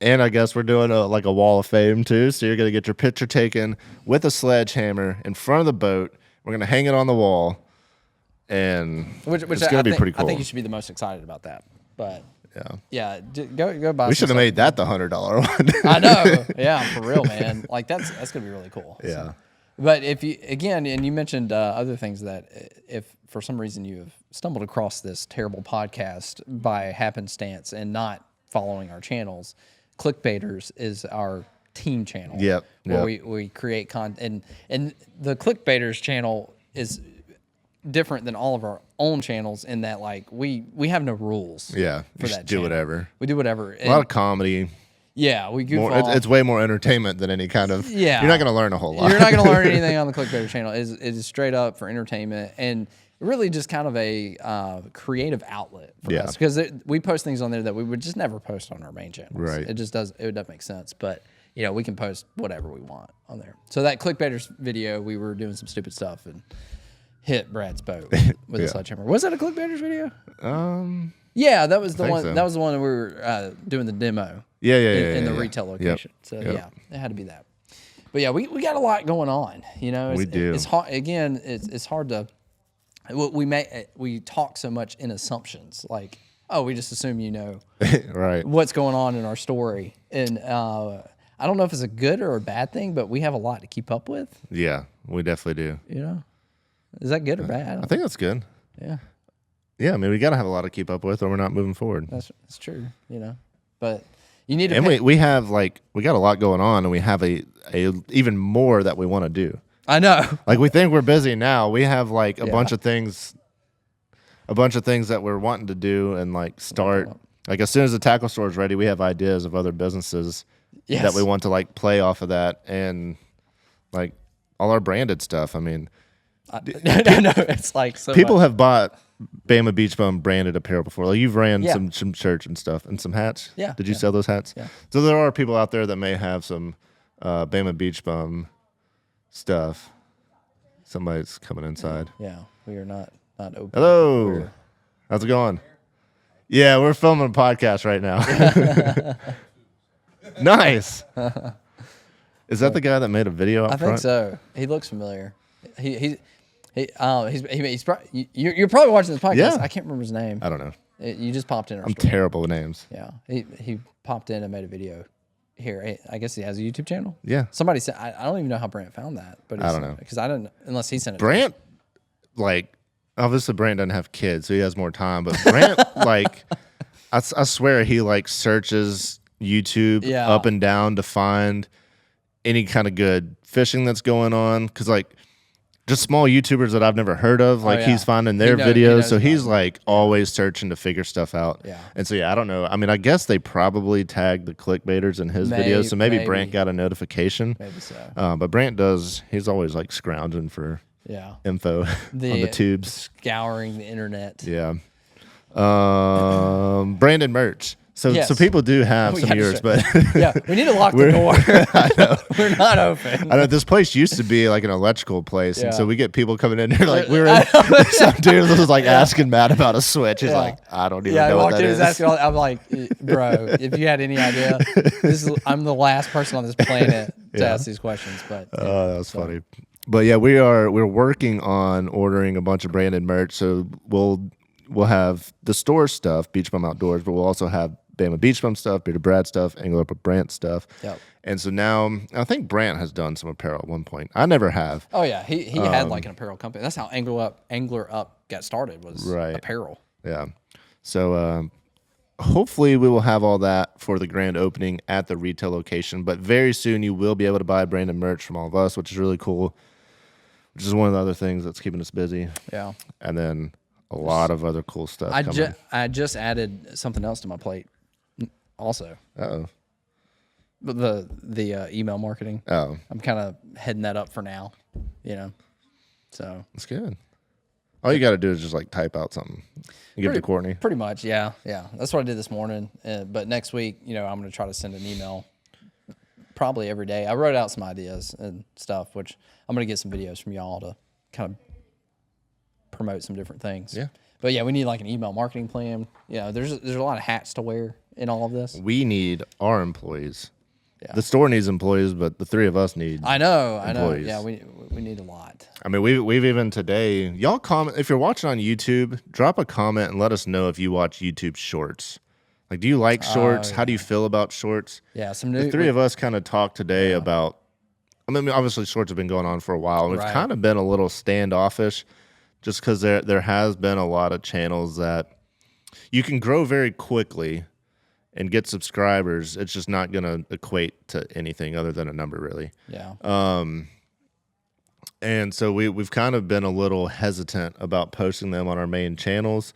I guess we're doing a wall of fame too. So you're going to get your picture taken with a sledgehammer in front of the boat. We're going to hang it on the wall. And Which it's going to be pretty cool. I think you should be the most excited about that. But yeah, go buy. We should have made that the $100 one. I know. Yeah, for real, man. Like that's going to be really cool. Yeah. So. But if you and you mentioned other things that if for some reason you have stumbled across this terrible podcast by happenstance and not following our channels, Clickbaiters is our team channel. Yep. Where we create content, and the Clickbaiters channel is different than all of our own channels in that like we have no rules. Yeah. For You that should do channel. whatever. We do whatever. A lot of comedy. Yeah, we goof off. It's way more entertainment than any kind of. Yeah. You're not going to learn a whole lot. You're not going to learn anything on the Clickbaiter channel. It is straight up for entertainment and really just kind of a creative outlet for us because we post things on there that we would just never post on our main channels. Right. It doesn't make sense, but we can post whatever we want on there. So that Clickbaiters video, we were doing some stupid stuff and hit Brad's boat with a sledgehammer. Was that a Clickbaiters video? Yeah, that was the one. so. That was the one that we were doing the demo. In the retail location. So yeah, it had to be that. But yeah, we got a lot going on. We do. It's hard. Again, it's hard to. We talk so much in assumptions, like we just assume right. what's going on in our story, and I don't know if it's a good or a bad thing, but we have a lot to keep up with. Yeah, we definitely do. Is that good or bad? I think that's good. Yeah. Yeah, I mean, we got to have a lot to keep up with, or we're not moving forward. That's true. But you need to. And we have we got a lot going on, and we have a even more that we want to do. I know. Like we think we're busy now. We have a bunch of things that we're wanting to do and start. Like as soon as the tackle store is ready, we have ideas of other businesses that we want to play off of that, and all our branded stuff. I mean, no, it's so people much. have bought Bama Beach Bum branded apparel before. Like you've ran Yeah. some shirts and stuff and some hats. Yeah, Did you sell those hats? Yeah. So there are people out there that may have some Bama Beach Bum stuff. Somebody's coming inside. Yeah, we are not open. Hello. How's it going? Yeah, we're filming a podcast right now. Nice. Is that the guy that made a video up I front? think so. He looks familiar. He's you're probably watching this podcast. Yeah. I can't remember his name. I don't know. You just popped in. I'm terrible with names. Yeah, he popped in and made a video. Here, I guess he has a YouTube channel. Yeah. Somebody said I don't even know how Brant found that, but I don't know. because I didn't unless he sent it. Brant, obviously Brant doesn't have kids, so he has more time. But Brant, I swear he searches YouTube up and down to find any kind of good fishing that's going on. Because just small YouTubers that I've never heard of, he's finding their videos. So he's always searching to figure stuff out. Yeah. And so I don't know. I mean, I guess they probably tagged the clickbaiters in his videos. So maybe Brant got a notification. Maybe so. But Brant he's always scrounging for info on the tubes. Scouring the internet. Yeah. Branded merch. So people do have some of yours, but yeah, we need to lock the door. I know. We're not open. I know this place used to be an electrical place, and so we get people coming in here we were some dude was asking Matt about a switch. He's like, I don't even know what that is. Asking I'm like, bro, if you had any idea, I'm the last person on this planet to ask these questions. But that was funny. But yeah, we're working on ordering a bunch of branded merch, so we'll have the store stuff, Beach Bum Outdoors, but we'll also have Bama Beach Bum stuff, Bearded Brad stuff, Angler Up with Brant stuff. Yep. And so now, I think Brant has done some apparel at one point. I never have. Oh yeah, he had an apparel company. That's how Angler Up got started, was apparel. Yeah. So hopefully we will have all that for the grand opening at the retail location. But very soon you will be able to buy branded merch from all of us, which is really cool. Which is one of the other things that's keeping us busy. Yeah. And then a lot of other cool stuff. I just added something else to my plate. Also, the email marketing. Oh, I'm kind of heading that up for now, So that's good. All you got to do is just type out something and give it to Courtney. Pretty much, yeah. That's what I did this morning. But next week, I'm going to try to send an email probably every day. I wrote out some ideas and stuff, which I'm going to get some videos from y'all to kind of promote some different things. Yeah. But yeah, we need like an email marketing plan. Yeah, there's a lot of hats to wear in all of this. We need our employees. Yeah. The store needs employees, but the three of us need employees. Yeah, we need a lot. I mean, we've even today, y'all comment, if you're watching on YouTube, drop a comment and let us know if you watch YouTube shorts. Like, do you like shorts? How do you feel about shorts? Yeah, the three of us kind of talked today about, I mean, obviously shorts have been going on for a while, and we've kind of been a little standoffish just because there has been a lot of channels that you can grow very quickly and get subscribers. It's just not going to equate to anything other than a number, really. Yeah. And so we've kind of been a little hesitant about posting them on our main channels,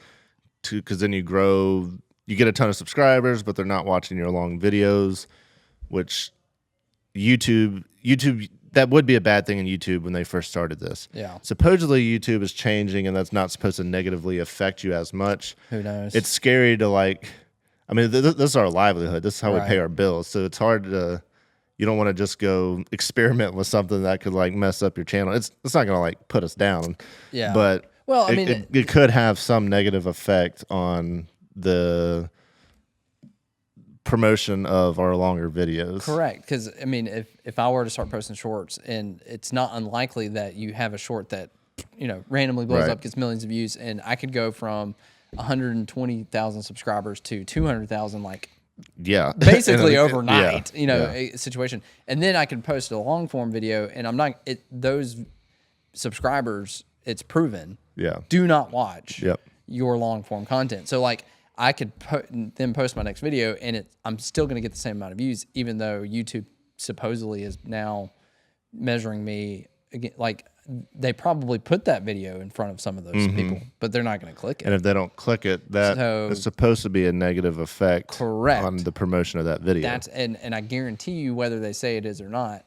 because then you grow, you get a ton of subscribers, but they're not watching your long videos, which YouTube, that would be a bad thing in YouTube when they first started this. Yeah. Supposedly YouTube is changing, and that's not supposed to negatively affect you as much. Who knows? It's scary to I mean, this is our livelihood. This is how we pay our bills. So it's hard to, you don't want to just go experiment with something that could mess up your channel. It's not going to put us down. Yeah. But well, I mean, it could have some negative effect on the promotion of our longer videos. Correct. Because I mean, if I were to start posting shorts, and it's not unlikely that you have a short that, randomly blows up, gets millions of views, and I could go from 120,000 subscribers to 200,000, basically overnight, a situation. And then I can post a long form video, and those subscribers, it's proven, do not watch your long form content. So I could then post my next video, and I'm still going to get the same amount of views, even though YouTube supposedly is now measuring me again. They probably put that video in front of some of those people, but they're not going to click it. And if they don't click it, that is supposed to be a negative effect on the promotion of that video. And I guarantee you, whether they say it is or not,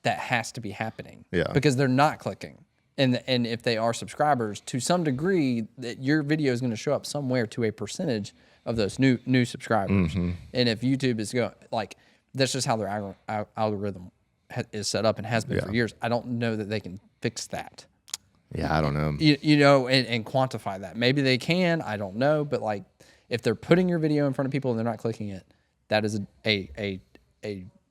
that has to be happening. Yeah. Because they're not clicking. And if they are subscribers, to some degree, that your video is going to show up somewhere to a percentage of those new subscribers. And if YouTube is going, that's just how their algorithm is set up and has been for years. I don't know that they can fix that. Yeah, I don't know. And quantify that. Maybe they can. I don't know. But if they're putting your video in front of people and they're not clicking it, that is a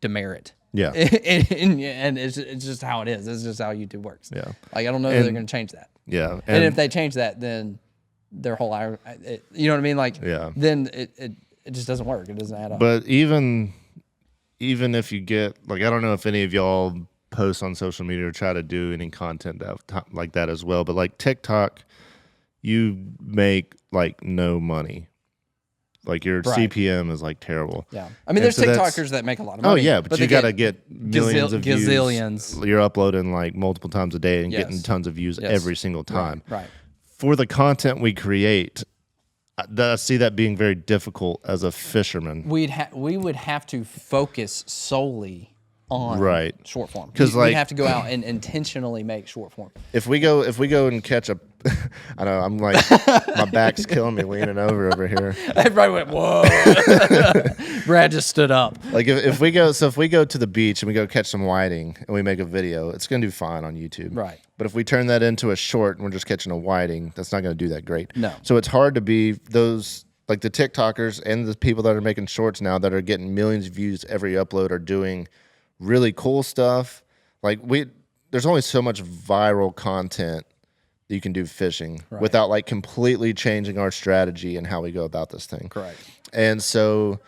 demerit. Yeah. and it's just how it is. It's just how YouTube works. Yeah. I don't know that they're going to change that. Yeah. And if they change that, then their whole, you know what I mean? Then it just doesn't work. It doesn't add up. But even if you get, I don't know if any of y'all post on social media or try to do any content like that as well, but TikTok, you make no money. Your CPM is terrible. Yeah. I mean, there's TikTokers that make a lot of money. Oh yeah, but you got to get millions of gazillions. Views. You're uploading multiple times a day and getting tons of views every single time. Right. For the content we create, I see that being very difficult as a fisherman. We would have to focus solely on short form, because we'd have to go out and intentionally make short form. If we go and catch a, I know I'm my back's killing me leaning over here. Everybody went whoa. Brad just stood up. If we go to the beach and we go catch some whiting and we make a video, it's gonna do fine on YouTube. Right. But if we turn that into a short and we're just catching a whiting, that's not gonna do that great. No. So it's hard to be those the TikTokers and the people that are making shorts now that are getting millions of views every upload are doing really cool stuff. There's only so much viral content that you can do fishing without completely changing our strategy and how we go about this thing. Correct. And so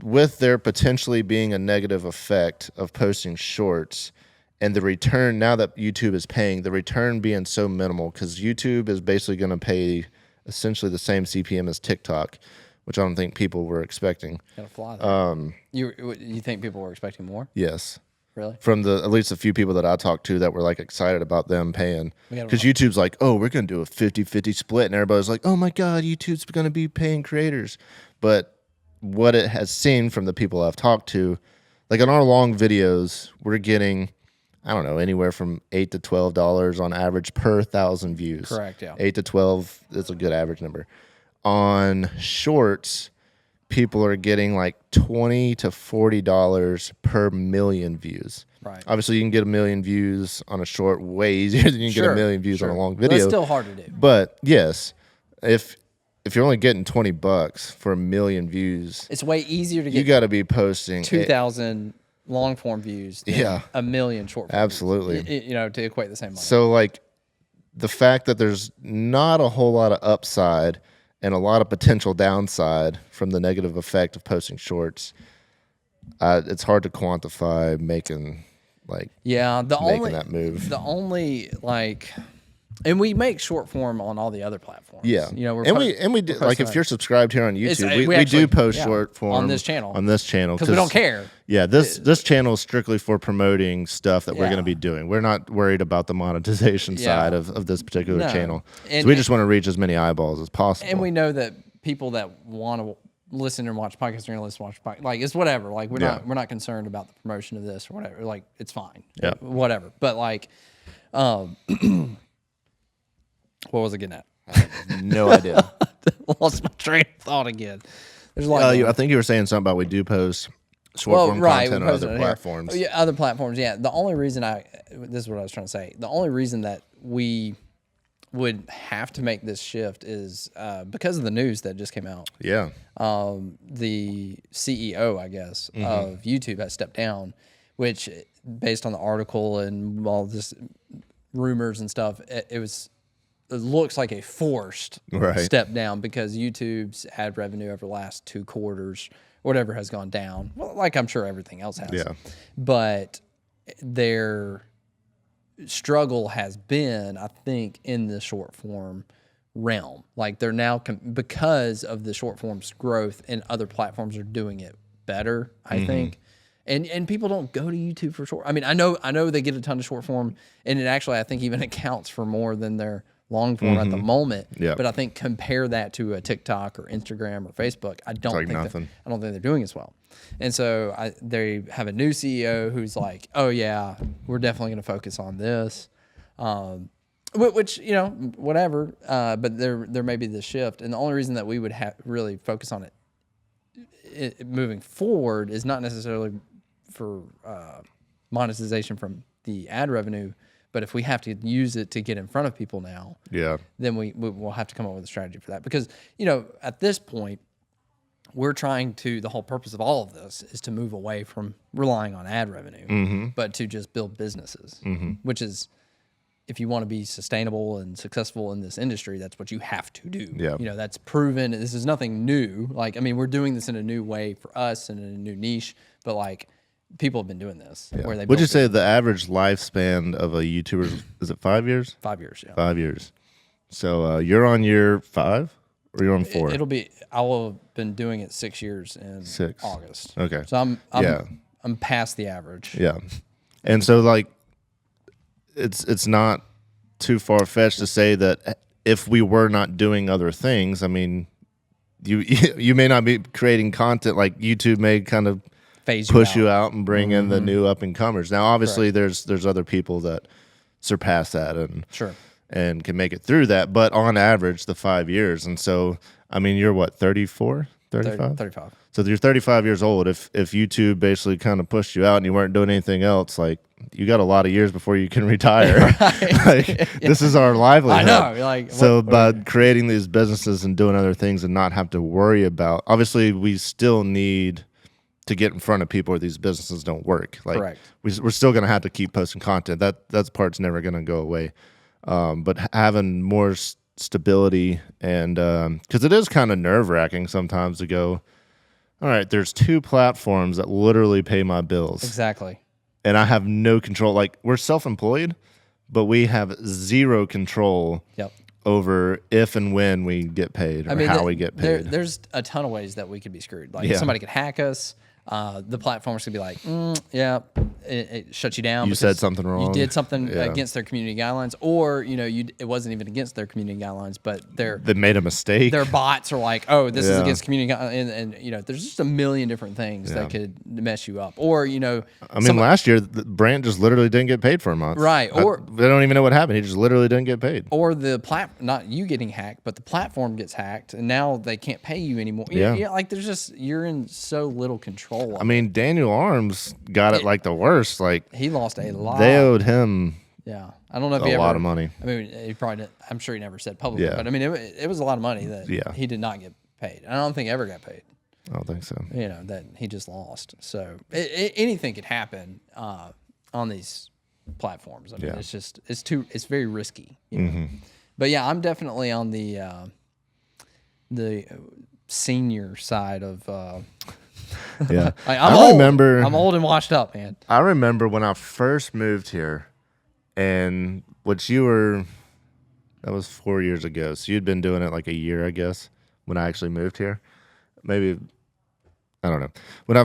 with there potentially being a negative effect of posting shorts and the return, now that YouTube is paying, the return being so minimal, because YouTube is basically going to pay essentially the same CPM as TikTok, which I don't think people were expecting. Gotta fly there. You think people were expecting more? Yes. Really? From at least a few people that I talked to that were excited about them paying. Because YouTube's oh, we're going to do a 50-50 split. And everybody's oh my God, YouTube's going to be paying creators. But what it has seen from the people I've talked to, on our long videos, we're getting, I don't know, anywhere from $8 to $12 on average per 1,000 views. Correct, yeah. 8 to 12 is a good average number. On shorts, people are getting like $20 to $40 per million views. Right. Obviously, you can get a million views on a short way easier than you can get a million views on a long video. But it's still hard to do. But yes, if you're only getting $20 for a million views, it's way easier to get. You got to be posting 2,000 long form views than a million short form absolutely views, to equate the same money. So like the fact that there's not a whole lot of upside and a lot of potential downside from the negative effect of posting shorts, it's hard to quantify making that move. The only and we make short form on all the other platforms. Yeah, we do, like if you're subscribed here on YouTube, we do post short form on this channel because we don't care. Yeah, this channel is strictly for promoting stuff that we're going to be doing. We're not worried about the monetization side of this particular channel. So we just want to reach as many eyeballs as possible. And we know that people that want to listen and watch podcasts are going to listen and watch podcasts. Like, it's whatever. Like, we're not concerned about the promotion of this or whatever. Like, it's fine. Yeah. Whatever. But like, what was I getting at? I have no idea. Lost my train of thought again. There's a lot. I think you were saying something about we do post short form content on other platforms. Oh, yeah, other platforms. Yeah. The only reason this is what I was trying to say. The only reason that we would have to make this shift is because of the news that just came out. Yeah. The CEO, I guess, of YouTube has stepped down, which, based on the article and all this rumors and stuff, it looks like a forced step down because YouTube's ad revenue over the last 2 quarters, whatever, has gone down. Well, like I'm sure everything else has. Yeah. But their struggle has been, I think, in the short form realm. Like, they're now, because of the short form's growth, and other platforms are doing it better, I think. And people don't go to YouTube for short. I mean, I know they get a ton of short form, and it actually, I think, even accounts for more than their long form at the moment. Yeah. But I think compare that to a TikTok or Instagram or Facebook, I don't think they're doing as well. And so they have a new CEO who's like, oh yeah, we're definitely going to focus on this, which whatever. But there may be this shift, and the only reason that we would really focus on it moving forward is not necessarily for monetization from the ad revenue, but if we have to use it to get in front of people now, then we'll have to come up with a strategy for that. Because, at this point, we're trying to, the whole purpose of all of this is to move away from relying on ad revenue, but to just build businesses, which is, if you want to be sustainable and successful in this industry, that's what you have to do. Yeah. That's proven. This is nothing new. Like, I mean, we're doing this in a new way for us and in a new niche, but like, people have been doing this. Yeah. Would you say the average lifespan of a YouTuber is it 5 years? 5 years, yeah. 5 years. So you're on year 5 or you're on 4? I will have been doing it 6 years in August. Okay. So I'm past the average. Yeah. And so like it's not too far fetched to say that if we were not doing other things, I mean, you may not be creating content, like YouTube may kind of push you out and bring in the new up and comers. Now, obviously, there's other people that surpass that and can make it through that. But on average, the 5 years. And so, I mean, you're what, 34, 35? 35. So you're 35 years old. If YouTube basically kind of pushed you out and you weren't doing anything else, like, you got a lot of years before you can retire. This is our livelihood. I know. Like, by creating these businesses and doing other things and not have to worry about, obviously, we still need to get in front of people where these businesses don't work. Like, correct. We're still going to have to keep posting content. That part's never going to go away. But having more stability, and because it is kind of nerve-wracking sometimes to go, all right, there's 2 platforms that literally pay my bills. Exactly. And I have no control. Like, we're self-employed, but we have zero control over if and when we get paid or how we get paid. There's a ton of ways that we could be screwed. Like, somebody could hack us. the platform's gonna be like, yeah, it shuts you down. You said something wrong. You did something against their community guidelines, or it wasn't even against their community guidelines, but they made a mistake. Their bots are like, oh, this is against community guidelines, and there's just a million different things that could mess you up. Or I mean, last year Brant just literally didn't get paid for a month, right? Or they don't even know what happened. He just literally didn't get paid. Or not you getting hacked, but the platform gets hacked, and now they can't pay you anymore. Like there's just you're in so little control. I mean, Daniel Arms got it like the worst. Like he lost a lot. They owed him. Yeah, I don't know if a lot of money. I mean, he probably didn't, I'm sure he never said publicly, but I mean, it was a lot of money that he did not get paid. I don't think ever got paid. I don't think so. That he just lost. So anything could happen on these platforms. I mean, it's very risky. But yeah, I'm definitely on the senior side of. Yeah, I'm old and washed up, man. I remember when I first moved here, and that was 4 years ago. So you'd been doing it like a year, I guess, when I actually moved here. Maybe, I don't know. When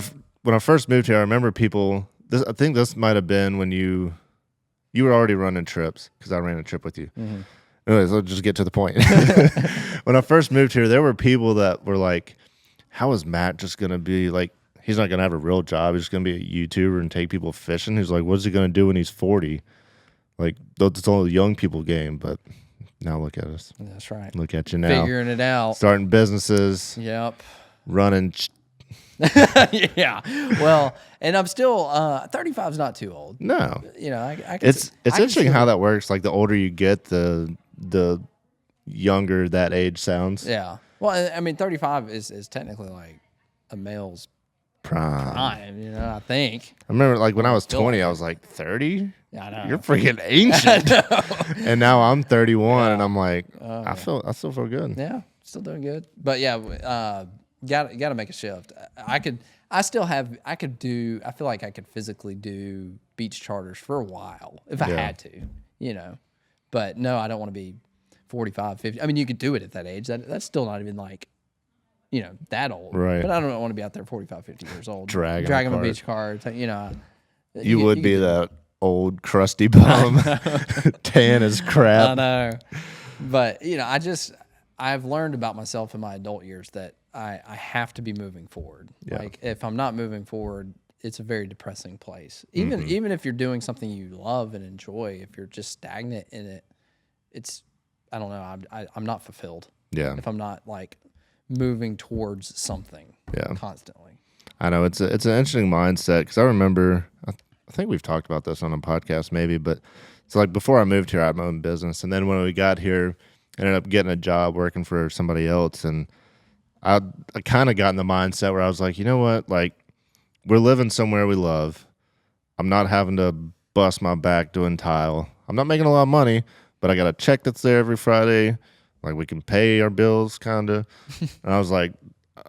I first moved here, I remember people. I think this might have been when you were already running trips because I ran a trip with you. Anyways, let's just get to the point. When I first moved here, there were people that were like, how is Matt just going to be like, he's not going to have a real job. He's going to be a YouTuber and take people fishing. He's like, what's he going to do when he's 40? Like, that's all a young people game. But now look at us. That's right. Look at you now. Figuring it out. Starting businesses. Yep. Running. Yeah. Well, and I'm still, 35 is not too old. No. I can it's interesting how that works. Like, the older you get, the younger that age sounds. Yeah. Well, I mean, 35 is technically like a male's prime, I think. I remember, like, when I was 20, I was like, 30? Yeah, I know. You're freaking ancient. And now I'm 31, and I'm like, I still feel good. Yeah, still doing good. But yeah, got to make a shift. I feel like I could physically do beach charters for a while if I had to, But no, I don't want to be 45, 50. I mean, you could do it at that age. That's still not even like, that old. Right. But I don't want to be out there 45, 50 years old. Dragging a beach cart. You would be that old crusty bum. Tan as crap. I know. But, I've learned about myself in my adult years that I have to be moving forward. Yeah. Like, if I'm not moving forward, it's a very depressing place. Even if you're doing something you love and enjoy, if you're just stagnant in it, I don't know. I'm not fulfilled. Yeah. If I'm not like moving towards something. Constantly. I know it's an interesting mindset because I remember I think we've talked about this on a podcast maybe, but it's like before I moved here I had my own business, and then when we got here, I ended up getting a job working for somebody else, and I kind of got in the mindset where I was like, you know what, like we're living somewhere we love. I'm not having to bust my back doing tile. I'm not making a lot of money, but I got a check that's there every Friday. Like, we can pay our bills, kind of. And I was like,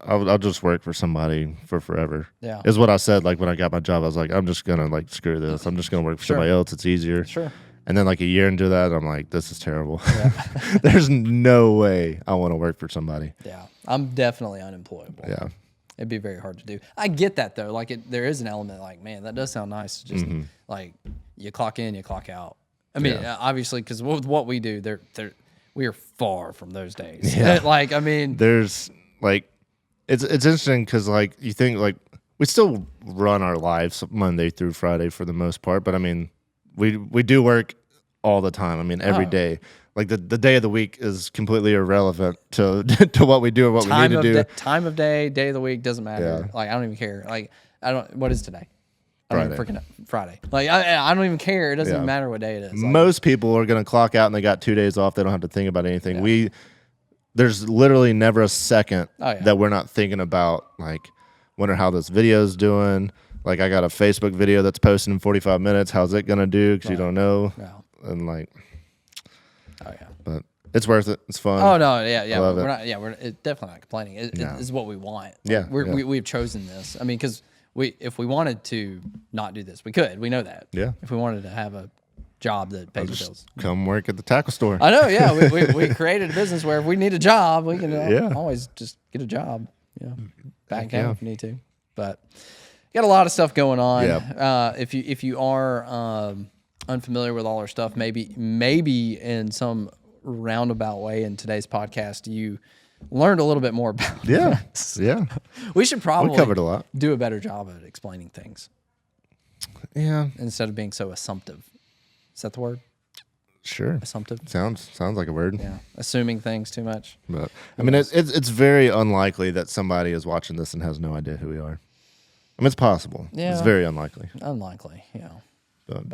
I'll just work for somebody for forever. Yeah. Is what I said, like, when I got my job. I was like, I'm just going to, like, screw this. I'm just going to work for somebody else. It's easier. Sure. And then, like, a year into that, I'm like, this is terrible. Yeah. There's no way I want to work for somebody. Yeah. I'm definitely unemployable. Yeah. It'd be very hard to do. I get that, though. Like, there is an element like, man, that does sound nice. Just, like, you clock in, you clock out. I mean, obviously, because with what we do, we are far from those days. Yeah. Like, I mean, there's like, it's interesting because like you think like we still run our lives Monday through Friday for the most part, but I mean, we do work all the time. I mean, every day. Like the day of the week is completely irrelevant to what we do or what we need to do. Time of day of the week doesn't matter. Yeah. Like, I don't even care. Like, what is today? Friday. Like, I don't even care. It doesn't even matter what day it is. Like, most people are going to clock out and they got 2 days off. They don't have to think about anything. Yeah. There's literally never a second that we're not thinking about, like, wonder how this video's doing. Like, I got a Facebook video that's posted in 45 minutes. How's it going to do? Because you don't know. No. And, like, but it's worth it. It's fun. Oh, no. Yeah. We're definitely not complaining. It's what we want. Yeah. We've chosen this. I mean, because if we wanted to not do this, we could. We know that. Yeah. If we wanted to have a job that pays the bills, come work at the tackle store. I know. Yeah. we created a business where if we need a job, we can always just get a job. Yeah. Back down if we need to. but got a lot of stuff going on. Yep. If you are unfamiliar with all our stuff, maybe in some roundabout way in today's podcast, you learned a little bit more about us. Yeah. We should probably covered a lot. do a better job at explaining things. Yeah. Instead of being so assumptive. Is that the word? Sure. Assumptive? Sounds like a word. Yeah. Assuming things too much. But I mean, it's very unlikely that somebody is watching this and has no idea who we are. I mean, it's possible. Yeah. It's very unlikely. Unlikely, but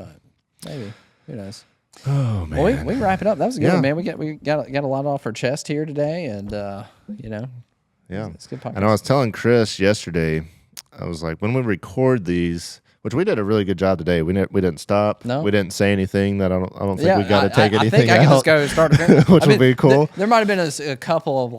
maybe. Who knows? Oh man. Well, we can wrap it up. That was a good Yeah. one, man. We got a lot off our chest here today, and Yeah. it's a good podcast. And I was telling Chris yesterday, I was like, when we record these, which we did a really good job today. We didn't stop. No. We didn't say anything that I don't think we got to take anything I think I out. can just go start again. Which would be cool. There might have been a couple of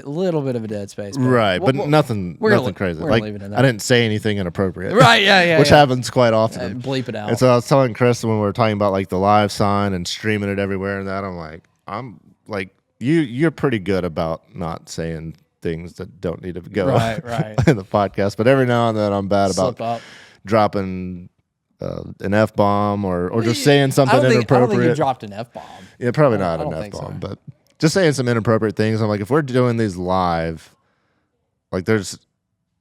little bit of a dead space, but Right, but nothing gonna crazy. we're gonna Like leave it in there. I didn't say anything inappropriate. Right, yeah, which happens quite often. bleep it out. And so I was telling Chris when we were talking about like the live sign and streaming it everywhere and that, I'm like you're pretty good about not saying things that don't need to go Right. in the podcast. But every now and then I'm bad about Slip up. dropping an F-bomb or just saying something I don't inappropriate. think you dropped an F-bomb. Yeah, probably not I an don't think F-bomb, so. but just saying some inappropriate things. I'm like, if we're doing these live, like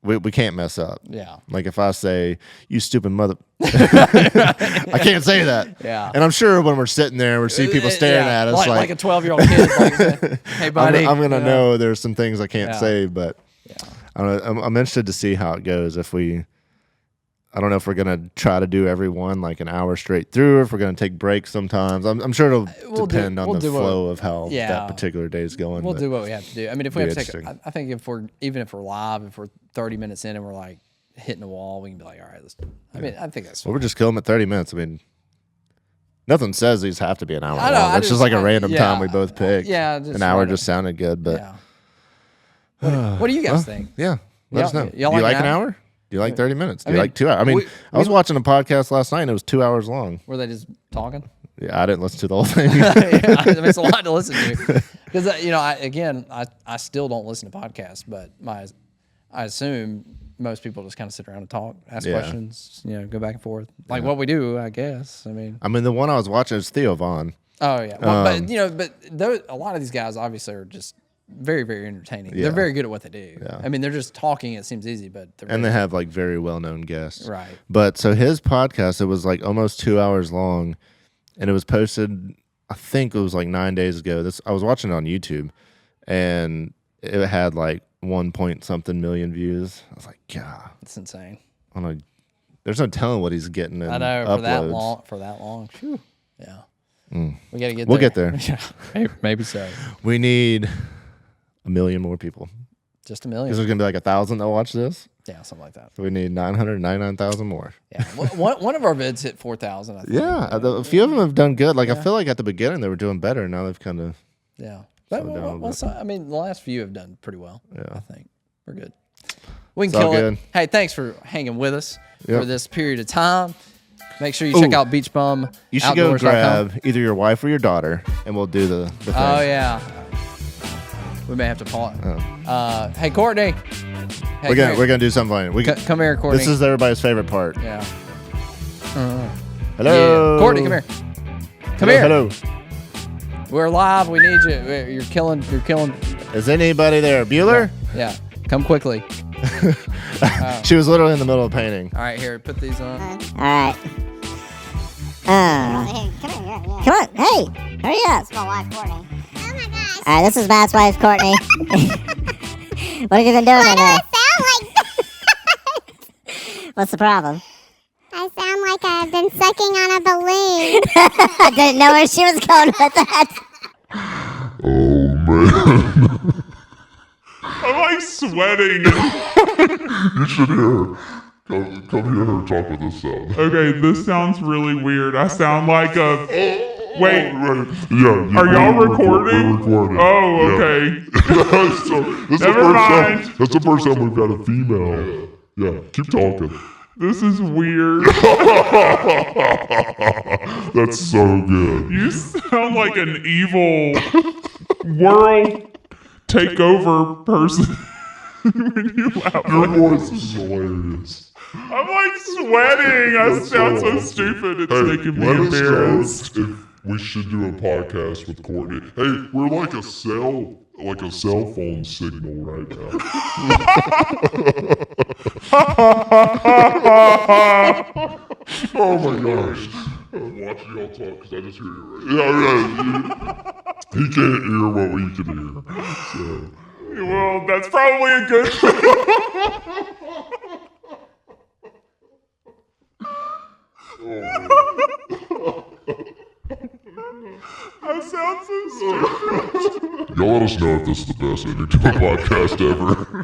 we can't mess up. Yeah. Like if I say, you stupid mother, I can't say that. Yeah. And I'm sure when we're sitting there, we see people staring at us like a 12-year-old kid. Like, hey, buddy. I'm going to know there's some things I can't Yeah. say, but Yeah. I don't know. I'm interested to see how it goes. I don't know if we're going to try to do every one like an hour straight through, or if we're going to take breaks sometimes. I'm sure it'll depend on the flow of how that particular day is going. We'll do what we have to do. I mean, if we have to take, interesting. I think if we're live, if we're 30 minutes in and we're like hitting a wall, we can be like, all right, I mean, I think that's Well, we're just killing them at 30 minutes. I mean, nothing says these have to be an hour I know, long. I It's just like a random yeah, time we both picked. yeah, just an hour random. just sounded good, but yeah. What do you guys think? yeah, let us know. Do y'all you like like an an hour? hour? Do you like 30 minutes? Do I you mean, like 2 hours? I mean, I was watching a podcast last night and it was 2 hours long. Were they just talking? Yeah, I didn't listen to the whole thing. Yeah, I mean, it's a lot to listen to. Because I still don't listen to podcasts, but I assume most people just kind of sit around and talk, ask questions, go back and forth, like what we do, I guess. I mean, the one I was watching is Theo Vaughn. oh yeah, well, but a lot of these guys obviously are just very, very entertaining. Yeah. They're very good at what they do. Yeah. I mean, they're just talking. It seems easy, but And they have like very well-known guests. Right. But so his podcast, it was like almost 2 hours long, and it was posted, I think it was like 9 days ago. I was watching it on YouTube, and it had like 1 point something million views. I was like, God, it's insane. There's no telling what he's getting in I know uploads. for that long. Phew. Yeah. We got to get We'll there. get there. Yeah, maybe so. We need 1 million more people. Just 1 million. Because there's going to be like 1,000 that watch this. Yeah, something like that. So we need 999,000 more. Yeah. One of our vids hit 4,000, I think. Yeah. A few of them have done good. Like, I feel like at the beginning they were doing better. And now they've kind of. Yeah. But, the last few have done pretty well. Yeah. I think. We're good. We can It's all kill good. it. Hey, thanks for hanging with us Yep. for this period of time. Make sure you check out Beach Bum. You should go grab either your wife or your daughter, and we'll do the thing. Oh, yeah. We may have to pause. Hey, Courtney. Hey, We're gonna do something funny. come here, Courtney. This is everybody's favorite part. Yeah. Hello, Yeah. Courtney, come here. Come here. Hello. We're live. We need you. You're killing. Is anybody there, Bueller? Yeah. Come quickly. She was literally in the middle of painting. All right, here. Put these on. All right. Come on. Hey, hurry up. My wife, Courtney. Oh my gosh. All right, this is Matt's wife, Courtney. What have you been doing Why in do there? I sound like What's the problem? I sound like I've been sucking on a balloon. I didn't know where she was going with that. Oh man. I'm like sweating. You should hear her. Come hear her talk with this sound. Okay, this sounds really weird. I sound like a. Wait, Yeah. are y'all recording? We're recording. Oh, Yeah. okay. So, this is the Never first mind. time. That's the first time we've got a female. Yeah, keep talking. This is weird. That's so good. You sound like an evil world takeover person. when you laugh. Your voice is hilarious. I'm like sweating. I sound so stupid. It's making me Let us know embarrassed. if we should do a podcast with Courtney. Hey, we're like a cell phone signal right now. Oh my gosh. I'm watching y'all talk because I just hear you right. He can't hear what we can hear. So. Well, that's probably a good thing. I sound so stupid. Y'all let us know if this is the best ending to a podcast ever.